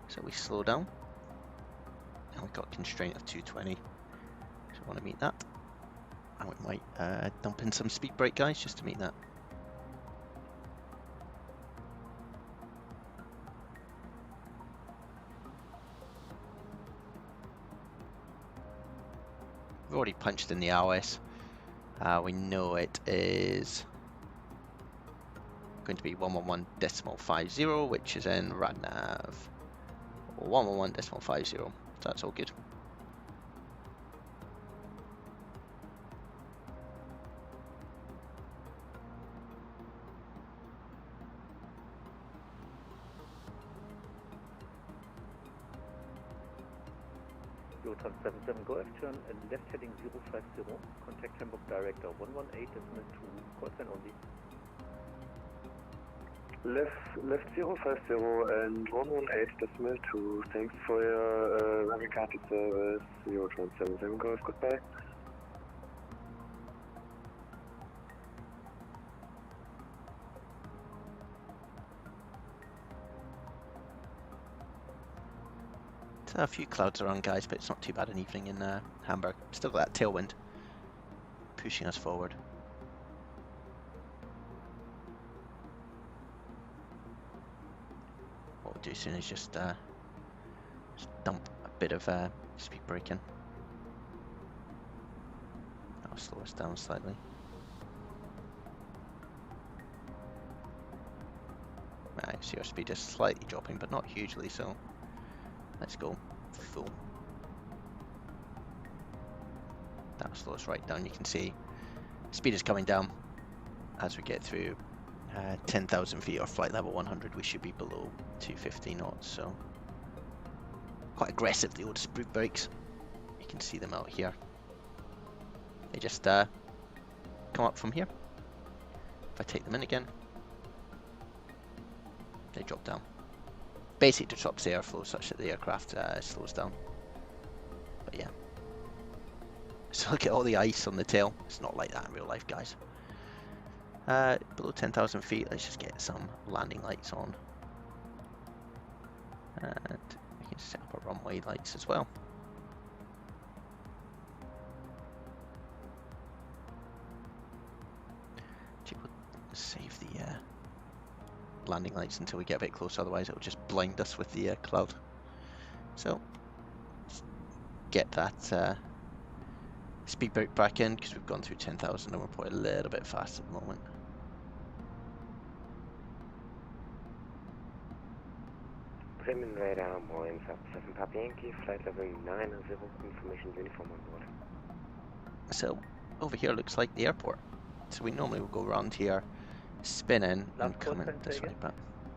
So we slow down. And we've got a constraint of 220. So we want to meet that. And we might dump in some speed brake, guys, just to meet that. We've already punched in the ROS. We know it is going to be 111.50, which is in RadNav 111.50. So that's all good. Eurotron 77 Golf, turn and left heading 050, contact Hamburg director 118.2, call sign only. Left 050 and 118.2, thanks for your very kind service, Eurotron 77 Golf, goodbye. A few clouds around, guys, but it's not too bad an evening in Hamburg. Still got that tailwind pushing us forward. What we'll do soon is just dump a bit of speed braking. That'll slow us down slightly. Right, see our speed is slightly dropping, but not hugely, so let's go full. That'll slow us right down. You can see speed is coming down as we get through 10,000 feet or flight level 100. We should be below 250 knots, so quite aggressive, the old speed brakes. You can see them out here. They just come up from here. If I take them in again, they drop down. Basically disrupts the airflow such that the aircraft slows down. But yeah. So look at all the ice on the tail. It's not like that in real life, guys. Below 10,000 feet, let's just get some landing lights on. And we can set up our runway lights as well. Save the landing lights until we get a bit closer, otherwise it will just blind us with the cloud. So let's get that Speed brake back in because we've gone through 10,000 and we're probably a little bit fast at the moment. Bremen radar, moin, 7 Papa Yankee, flight level 90, information uniform on board. So over here looks like the airport. So we normally will go around here, spin in and come in this way, but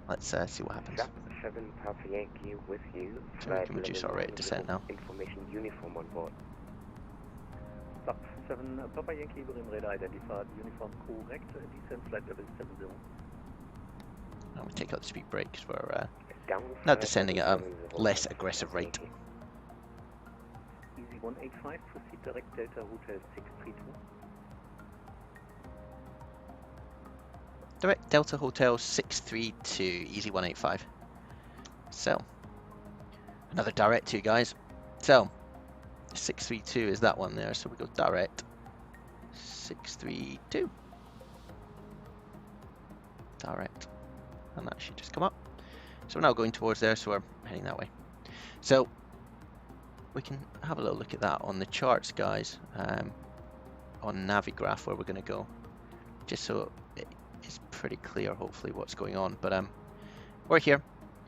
let's see what happens. 7 Papa Yankee with you, So we can reduce our rate of descent now. Information uniform on board. Stop 7 Papa Yankee, Bremen radar identified, uniform correct, descent flight level 70. And we take out the speed brake because we're now descending at a less aggressive rate. Easy 185, proceed direct Delta Hotel 632. Direct Delta Hotel 632, Easy 185. So, another direct 2 guys. So, 632 is that one there, so we go direct 632. Direct. And that should just come up. So we're now going towards there, so we're heading that way. So we can have a little look at that on the charts, guys, on Navigraph where we're going to go, just so it is pretty clear, hopefully, what's going on. But we're here.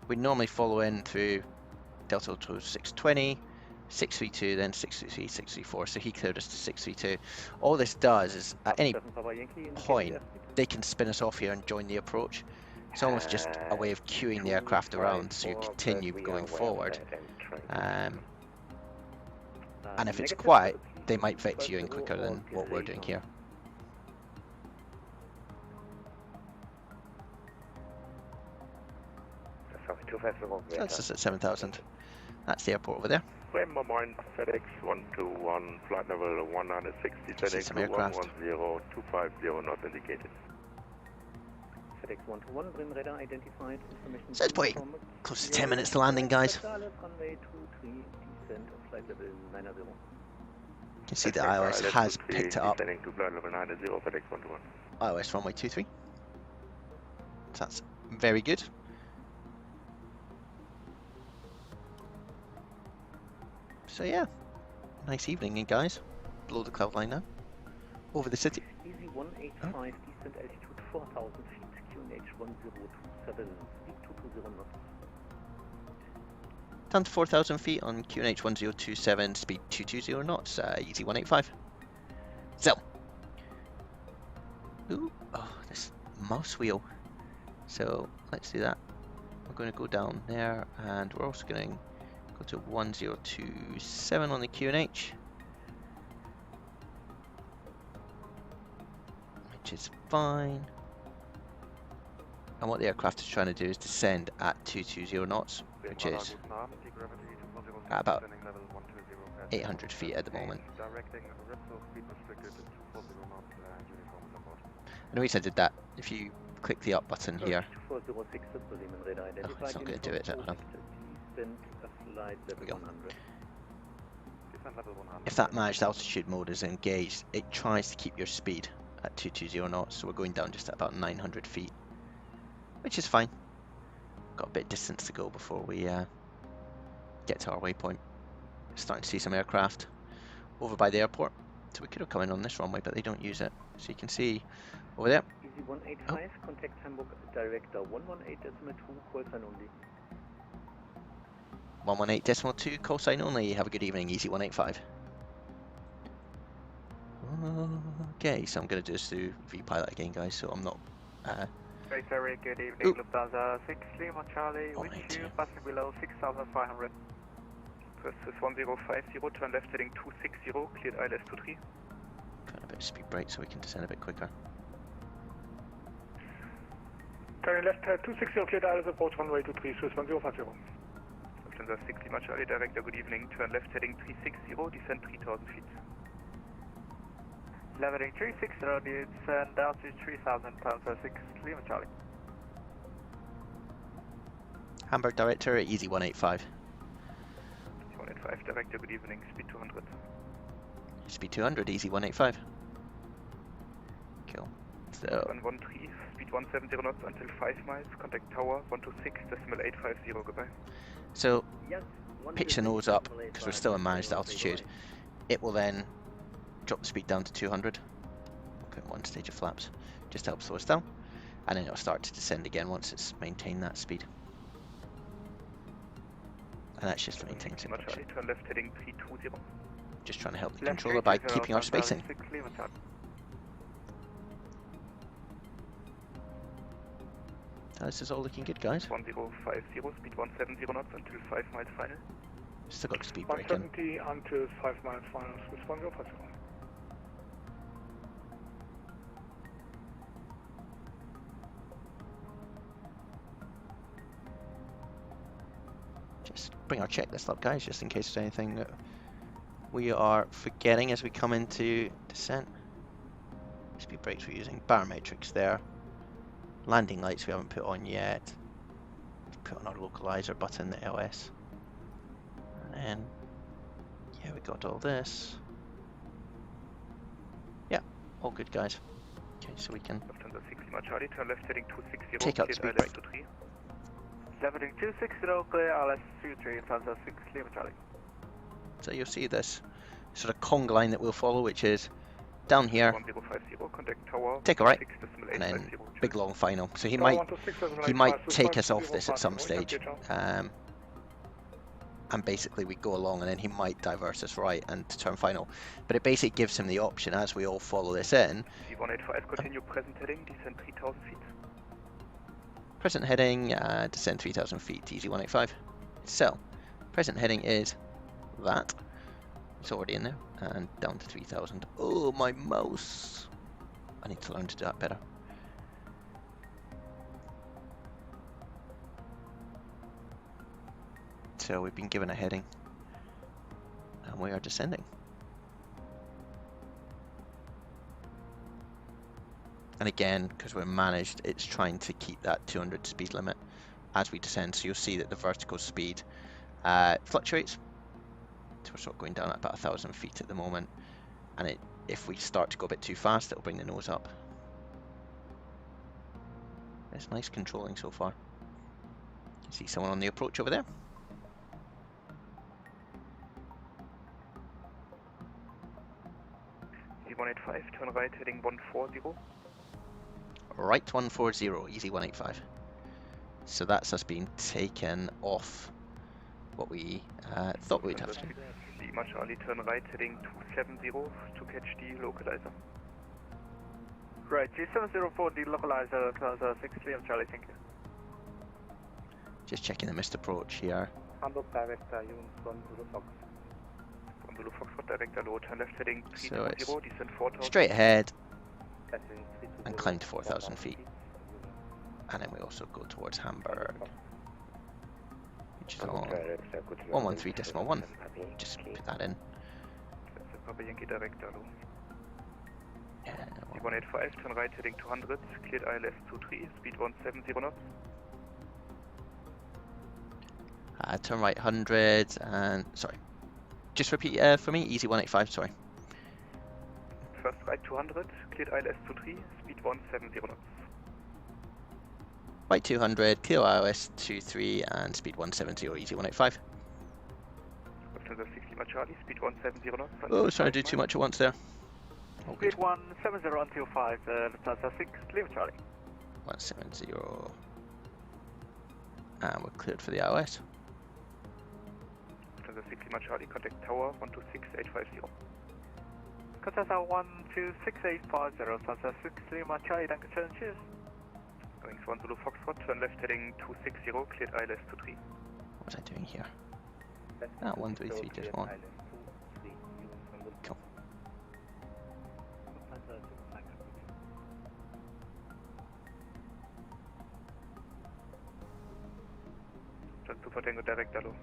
We normally follow in through Delta Hotel 620, 632, then 633, 634. So he cleared us to 632. All this does is at any point they can spin us off here and join the approach. It's almost just a way of queuing the aircraft around so you continue going forward. And if it's quiet, they might vector you in quicker than what we're doing here. That's us at 7,000. That's the airport over there. Bremen Moin, FedEx 121, flight level 160, FedEx 110-250 not indicated. FedEx 121, Bremen radar identified, information. So it's probably close to 10 minutes to landing, guys. Runway 23, descent of flight level 90. You can see the iOS has picked it up. Descending to flight level 90, FedEx 121. iOS runway 23. So that's very good. So yeah, nice evening, guys. Below the cloud line now. Over the city. Easy 185, descent altitude 4,000 feet, QNH 1027, speed 220 knots. Down to 4,000 feet on QNH 1027, speed 220 knots, Easy 185. So, ooh, oh, this mouse wheel. So let's do that. We're going to go down there, and we're also going to go to 1027 on the QNH, which is fine. And what the aircraft is trying to do is descend at 220 knots, which is at about 800 feet at the moment. And the reason I did that, if you click the up button here, oh, it's not going to do it, hold on. There we go. If that managed altitude mode is engaged, it tries to keep your speed at 220 knots, so we're going down just at about 900 feet, which is fine. Got a bit of distance to go before we get to our waypoint. Starting to see some aircraft over by the airport, so we could have come in on this runway, but they don't use it. So you can see over there. Easy 185, contact Hamburg director 118.2, call sign only. 118.2, call sign only. Have a good evening, Easy 185. Okay, so I'm going to do this through VPilot again, guys, so I'm not... very good evening, Lufthansa 6 Lima Charlie, with you, passing below 6,500. This is 1050, turn left heading 260, cleared ILS 23. Put a bit of speed brake so we can descend a bit quicker. Turning left 260, cleared ILS approach runway 23, Swiss 1050. Lufthansa 6 Lima Charlie, director, good evening, turn left heading 360, descend 3,000 feet. Leveling 360, descend down to 3,000, Lufthansa 6 Lima Charlie. Hamburg director, Easy 185. 185, director, good evening, speed 200. Speed 200, Easy 185. Cool. So 113, speed 170 knots until 5 miles, contact tower 126.850, goodbye. So pitch the nose up, because we're still in managed altitude. It will then drop the speed down to 200. We'll put in one stage of flaps, just to help slow us down. And then it'll start to descend again once it's maintained that speed. And that's just maintaining some pressure. Turn left heading 320. Just trying to help the controller by keeping our spacing. This is all looking good, guys. 1050, speed 170 knots until 5 miles final. Still got speed break in. 170 until 5 miles final, switch 1050. Just bring our checklist up, guys, just in case there's anything that we are forgetting as we come into descent. Speed brakes we're using, barometrics there. Landing lights we haven't put on yet. Put on our localizer button, the LS. And then, yeah, we got all this. Yeah, all good, guys. Okay, so we can take out the speed brake. Leveling 260, clear LS 23, Lufthansa 6, Lima Charlie. So you'll see this sort of conga line that we'll follow, which is down here, take a right, and then big long final. So he might take us off this at some stage, and basically we go along, and then he might diverse us right and to turn final. But it basically gives him the option as we all follow this in. C185, continue present heading, descend 3,000 feet. Present heading, descend 3,000 feet, Easy185. So, present heading is that. It's already in there, and down to 3,000. Oh, my mouse! I need to learn to do that better. So we've been given a heading, and we are descending. And again, because we're managed, it's trying to keep that 200 speed limit as we descend. So you'll see that the vertical speed fluctuates. So we're sort of going down at about 1,000 feet at the moment. And if we start to go a bit too fast, it'll bring the nose up. It's nice controlling so far. You see someone on the approach over there. C185, turn right, heading 140. Right 140, Easy185. So that's us being taken off what we thought we'd have to do. Lima Charlie, turn right, heading 270 to catch the localizer. Right, G70 for the localizer, Plaza 6, Lima Charlie, thank you. Just checking the missed approach here. Hamburg director, Union Zulu Fox. From Zulu Fox, director low, turn left heading 320, so descend 4,000. Straight ahead and climb to 4,000 feet. And then we also go towards Hamburg, which is on 113.1. Just put that in. Papa Yankee director low. Yeah, C185, turn right heading 200, cleared ILS 23, speed 170 knots. Turn right 100 and sorry. Just repeat for me, Easy185, sorry. First right 200, cleared ILS 23, speed 170 knots. Right 200, clear ILS 23 and speed 170 or Easy185. Lufthansa 6 Lima Charlie, speed 170 knots. Oh, I was trying to do too much at once there. Oh, speed 170 until 5, Lufthansa 6, Lima Charlie. 170. And we're cleared for the ILS. Lufthansa 6 Lima Charlie, contact tower 126850. Contact tower 126850, Lufthansa 6 Lima Charlie, danke schön, cheers. Going 1 Zulu Foxtrot, turn left heading 260, cleared ILS 23. What was I doing here? 133 just one. Cool. Just 2 for Tango direct, hello.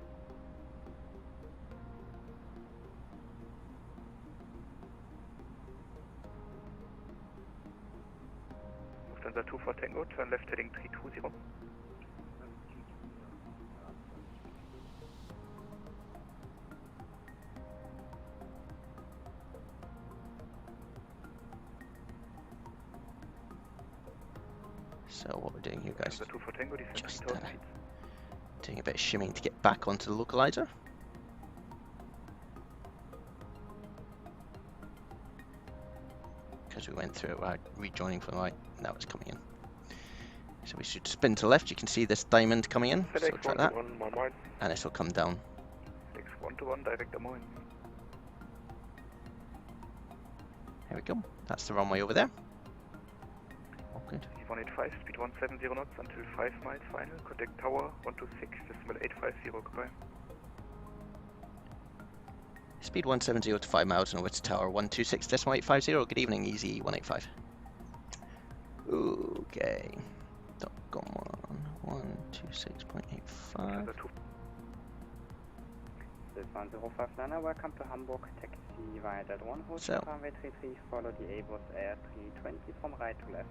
Lufthansa 2 for Tango, turn left heading 320. So what we're doing here, guys, Lufthansa 2 for Tango, just doing a bit of shimming to get back onto the localizer. because we went through it rejoining from the right. Now it's coming in. So we should spin to the left. You can see this diamond coming in. So try that. And this will come down. X121, direct Des Moines. There we go. That's the runway over there. All good. 185, speed 170 knots until 5 miles final. Contact tower 126, decimal 850, goodbye. Speed 170 to 5 miles and over to tower 126, decimal 850. Good evening, Easy 185. Okay. Come on, 126.85. This 1059, welcome to Hamburg, taxi via that one, hold runway 33, follow the Airbus A320 from right to left.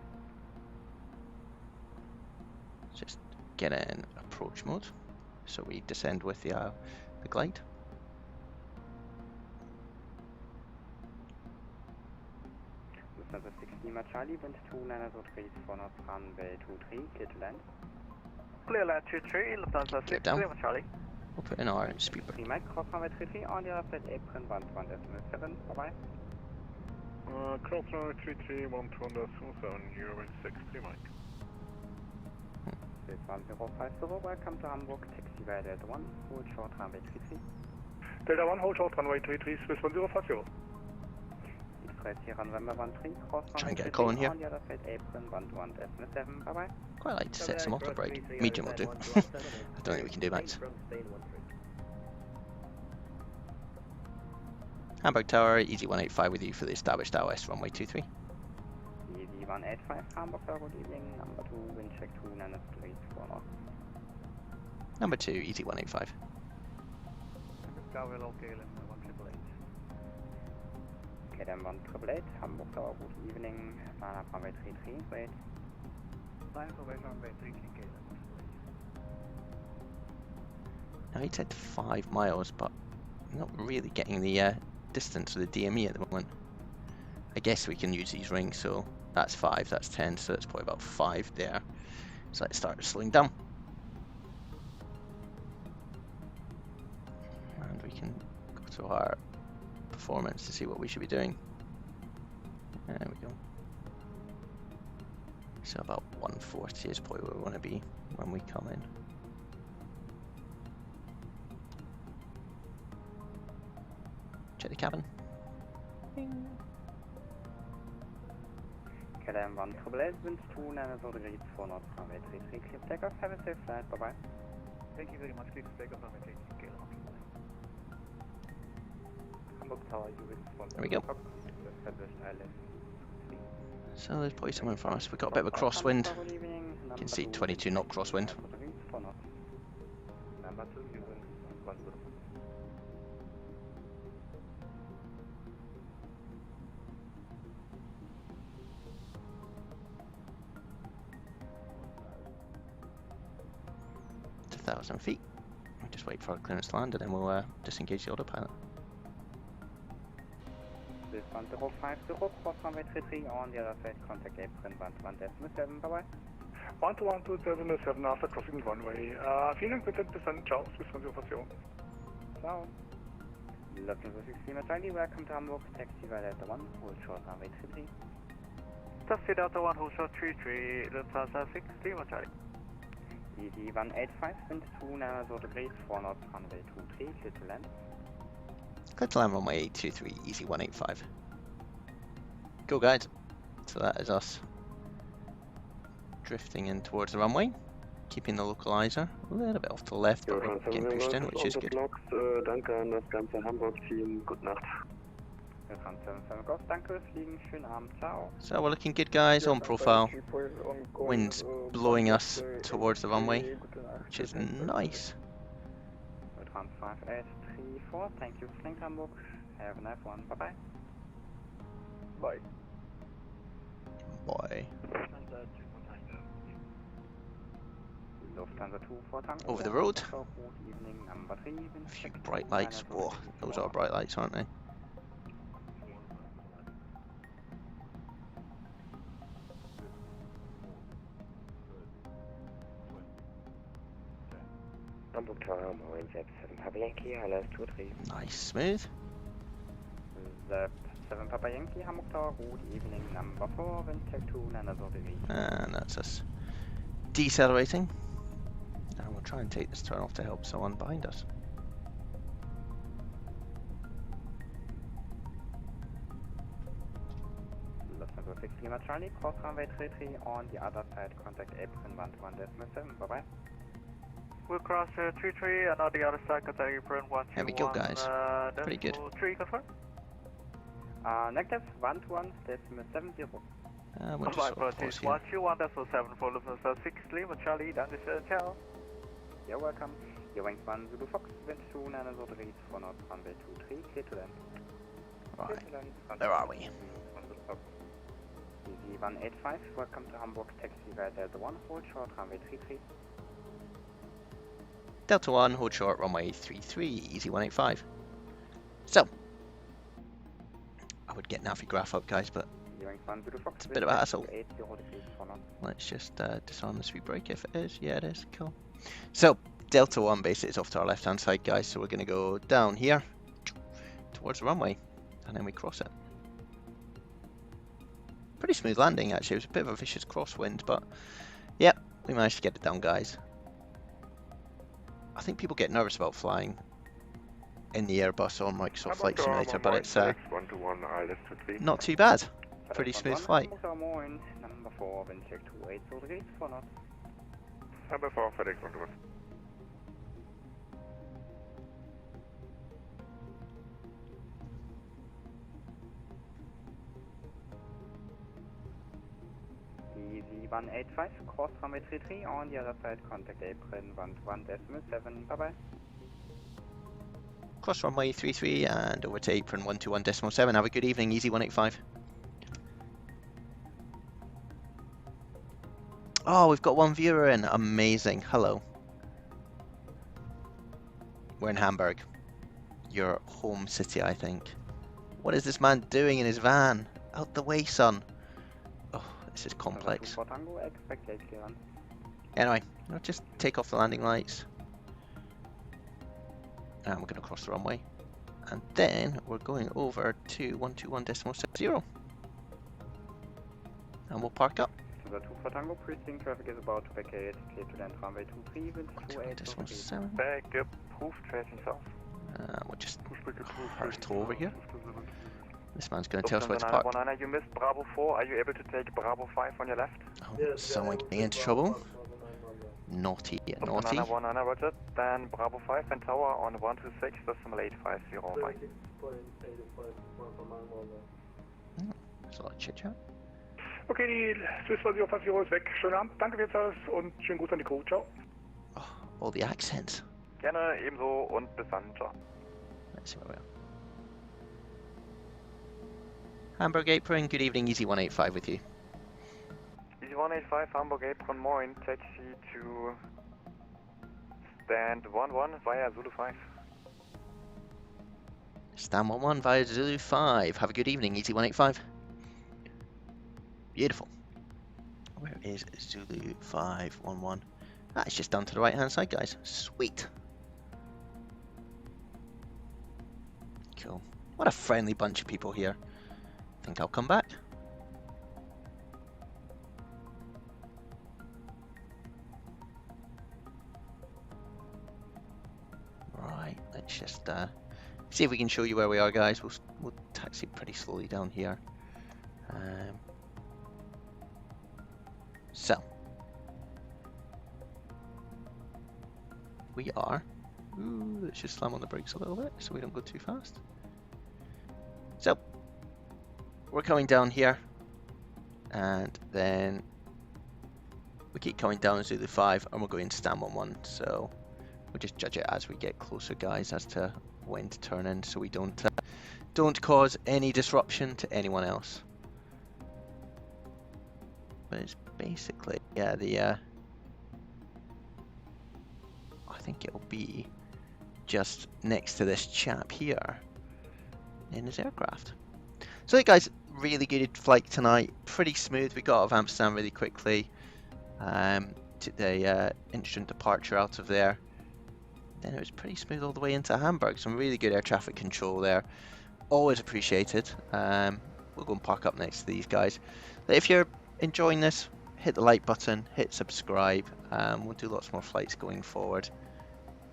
Just get in approach mode, so we descend with the glide. Lufthansa 6 Lima Charlie, wind 29 degrees for north runway 23, clear to land. Clear land 23, Lufthansa 6 Lima Charlie. We'll put in our speed break. 3 miles, cross runway 33, on the other side, apron 11.7, bye-bye. Cross runway 33, 127, you're in 6, 3 miles. 1050, welcome to Hamburg, taxi via Delta 1, hold short runway 33. Delta 1, hold short runway 33, Swiss 1050. Express Sierra November 13, cross Try runway and get a 33, call in here. on the other side, apron 11.7, bye-bye. Quite like to set some auto brake. Medium will do. I don't think we can do max. Hamburg Tower, Easy 185 with you for the established LS runway 23. Easy 185, Hamburg Tower, good evening, number 2, wind check 29 degrees for north. Number 2, Easy 185. Tower local in 188. KLM 1888, Hamburg Tower, good evening, line up runway 33, wait. Line up runway 33, KLM. Now he said 5 miles, but I'm not really getting the distance of the DME at the moment. I guess we can use these rings, so that's 5, that's 10, so that's probably about 5 there. So let's start slowing down. And we can go to our performance to see what we should be doing. There we go. So about 140 is probably where we want to be when we come in. Check the cabin. KLM 1888, wind 29 degrees for north runway 33, clear takeoff, have a safe flight, bye-bye. Thank you very much, clear takeoff, runway 33, KLM. Hamburg Tower, you wind 1. There we go. So there's probably someone from us. We've got a bit of a crosswind. You can see 22 knot crosswind. Number 2, you wind 10. To 1,000 feet. We'll just wait for our clearance to land and then we'll disengage the autopilot. This 1050, cross runway 33, on the other side, contact apron 11.7, bye-bye. 12127 after crossing runway. Vielen Dank, bitte, bis dann, ciao, Swiss 1050. Ciao. Lufthansa 6 Lima Charlie, welcome to Hamburg, taxi via Delta 1, hold short runway 33. Taxi Delta 1, hold short 33, Lufthansa 6 Lima Charlie. Easy 185, wind 29 degrees for north runway 23, clear to land. Clear to land runway 823, Easy 185. Go guys. So that is us drifting in towards the runway, keeping the localizer a little bit off to the left, but we're getting pushed in, which is good. Danke an das ganze Hamburg-Team, gute Nacht. Danke, fliegen, schönen Abend, ciao. So we're looking good guys, on profile. Wind's blowing us towards the runway, which is nice. 5834, thank you, flying Hamburg. Have a nice one, bye-bye. Bye. Bye. Lufthansa 24 Tango. Over the road. Good evening, number 3. A few bright lights. Whoa, those are bright lights, aren't they? Hamburg Tower, Msfs 7 Papa Yankee, LS 23. Nice, smooth. Zep 7 Papa Yankee, Hamburg Tower, good evening, number 4, wind check 290 degrees. And that's us decelerating. And we'll try and take this turn off to help someone behind us. Lufthansa 6 Lima Charlie, cross runway 33 on the other side, contact apron 11.7, bye-bye. We'll cross 33 and on the other side, contact apron 121. There we go, guys. Pretty good. 3 confirm. Negative 121.70. We'll My just sort of apologies, pause here. 121.7 for Lufthansa 6 Lima Charlie, dann ist ciao. You're welcome. Your wings 1 Zulu Fox, wind 290 degrees for north runway 23, clear to land. Right, where are we? Easy 185, welcome to Hamburg, taxi via Delta 1, hold short runway 33. Delta 1, hold short, runway 33, easy 185. So, I would get Navigraph up, guys, but it's a bit of a hassle. Let's just disarm this wee brake if it is. Yeah, it is. Cool. So, Delta 1 basically is off to our left-hand side, guys, so we're going to go down here towards the runway, and then we cross it. Pretty smooth landing, actually. It was a bit of a vicious crosswind, but yeah, we managed to get it down, guys. I think people get nervous about flying in the Airbus or Microsoft Flight Simulator, but it's not too bad. Pretty smooth flight. Number 4, wind check 280 degrees for north. Number 4, FedEx 121. Easy 185, cross runway 33 on the other side, contact apron 11.7, bye bye. Cross runway 33 and over to apron 121.7. Have a good evening, easy 185. Oh, we've got one viewer in. Amazing. Hello. We're in Hamburg. Your home city, I think. What is this man doing in his van? Out the way, son. Oh, this is complex. Anyway, I'll just take off the landing lights. And we're going to cross the runway. And then we're going over to 121.70. And we'll park up. The 2 for Tango, precinct traffic is about to vacate, clear to land runway 23, wind 28. Back up, proof tracing south. We'll just hurt over here. This man's going to tell us where to park. You missed Bravo 4, are you able to take Bravo 5 on your left? Oh, someone getting into trouble. Naughty, naughty. 19 roger, then Bravo 5 and tower on 126, decimal 8505. There's a lot of chit chat. Okay, die Swiss 050 ist weg. Schönen Abend, danke für das und schönen Gruß an die Crew. Ciao. Oh, all the accents. Gerne, ebenso und bis dann. Ciao. Let's see where we are. Hamburg Apron, good evening, easy 185 with you. Easy 185, Hamburg Apron, Moin, taxi to stand 11 via Zulu 5. Stand 11 via Zulu 5. Have a good evening, easy 185. Beautiful. Where is Zulu 511? Ah, it's just down to the right hand side, guys. Sweet. Cool. What a friendly bunch of people here. Think I'll come back. Right, let's just see if we can show you where we are, guys. We'll taxi pretty slowly down here. So we are. Ooh, let's just slam on the brakes a little bit so we don't go too fast. So we're coming down here, and then we keep coming down Zulu 5, and we're going to stand 11. So we'll just judge it as we get closer, guys, as to when to turn in, so we don't cause any disruption to anyone else. But it's basically, yeah, I think it'll be just next to this chap here in his aircraft. So hey guys, really good flight tonight, pretty smooth. We got out of Amsterdam really quickly, took the instant departure out of there, then it was pretty smooth all the way into Hamburg. Some really good air traffic control there. always appreciated. We'll go and park up next to these guys. But if you're enjoying this, hit the like button, hit subscribe. We'll do lots more flights going forward.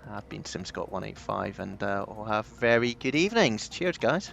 I've been SimScott185, and we'll have very good evenings. Cheers, guys.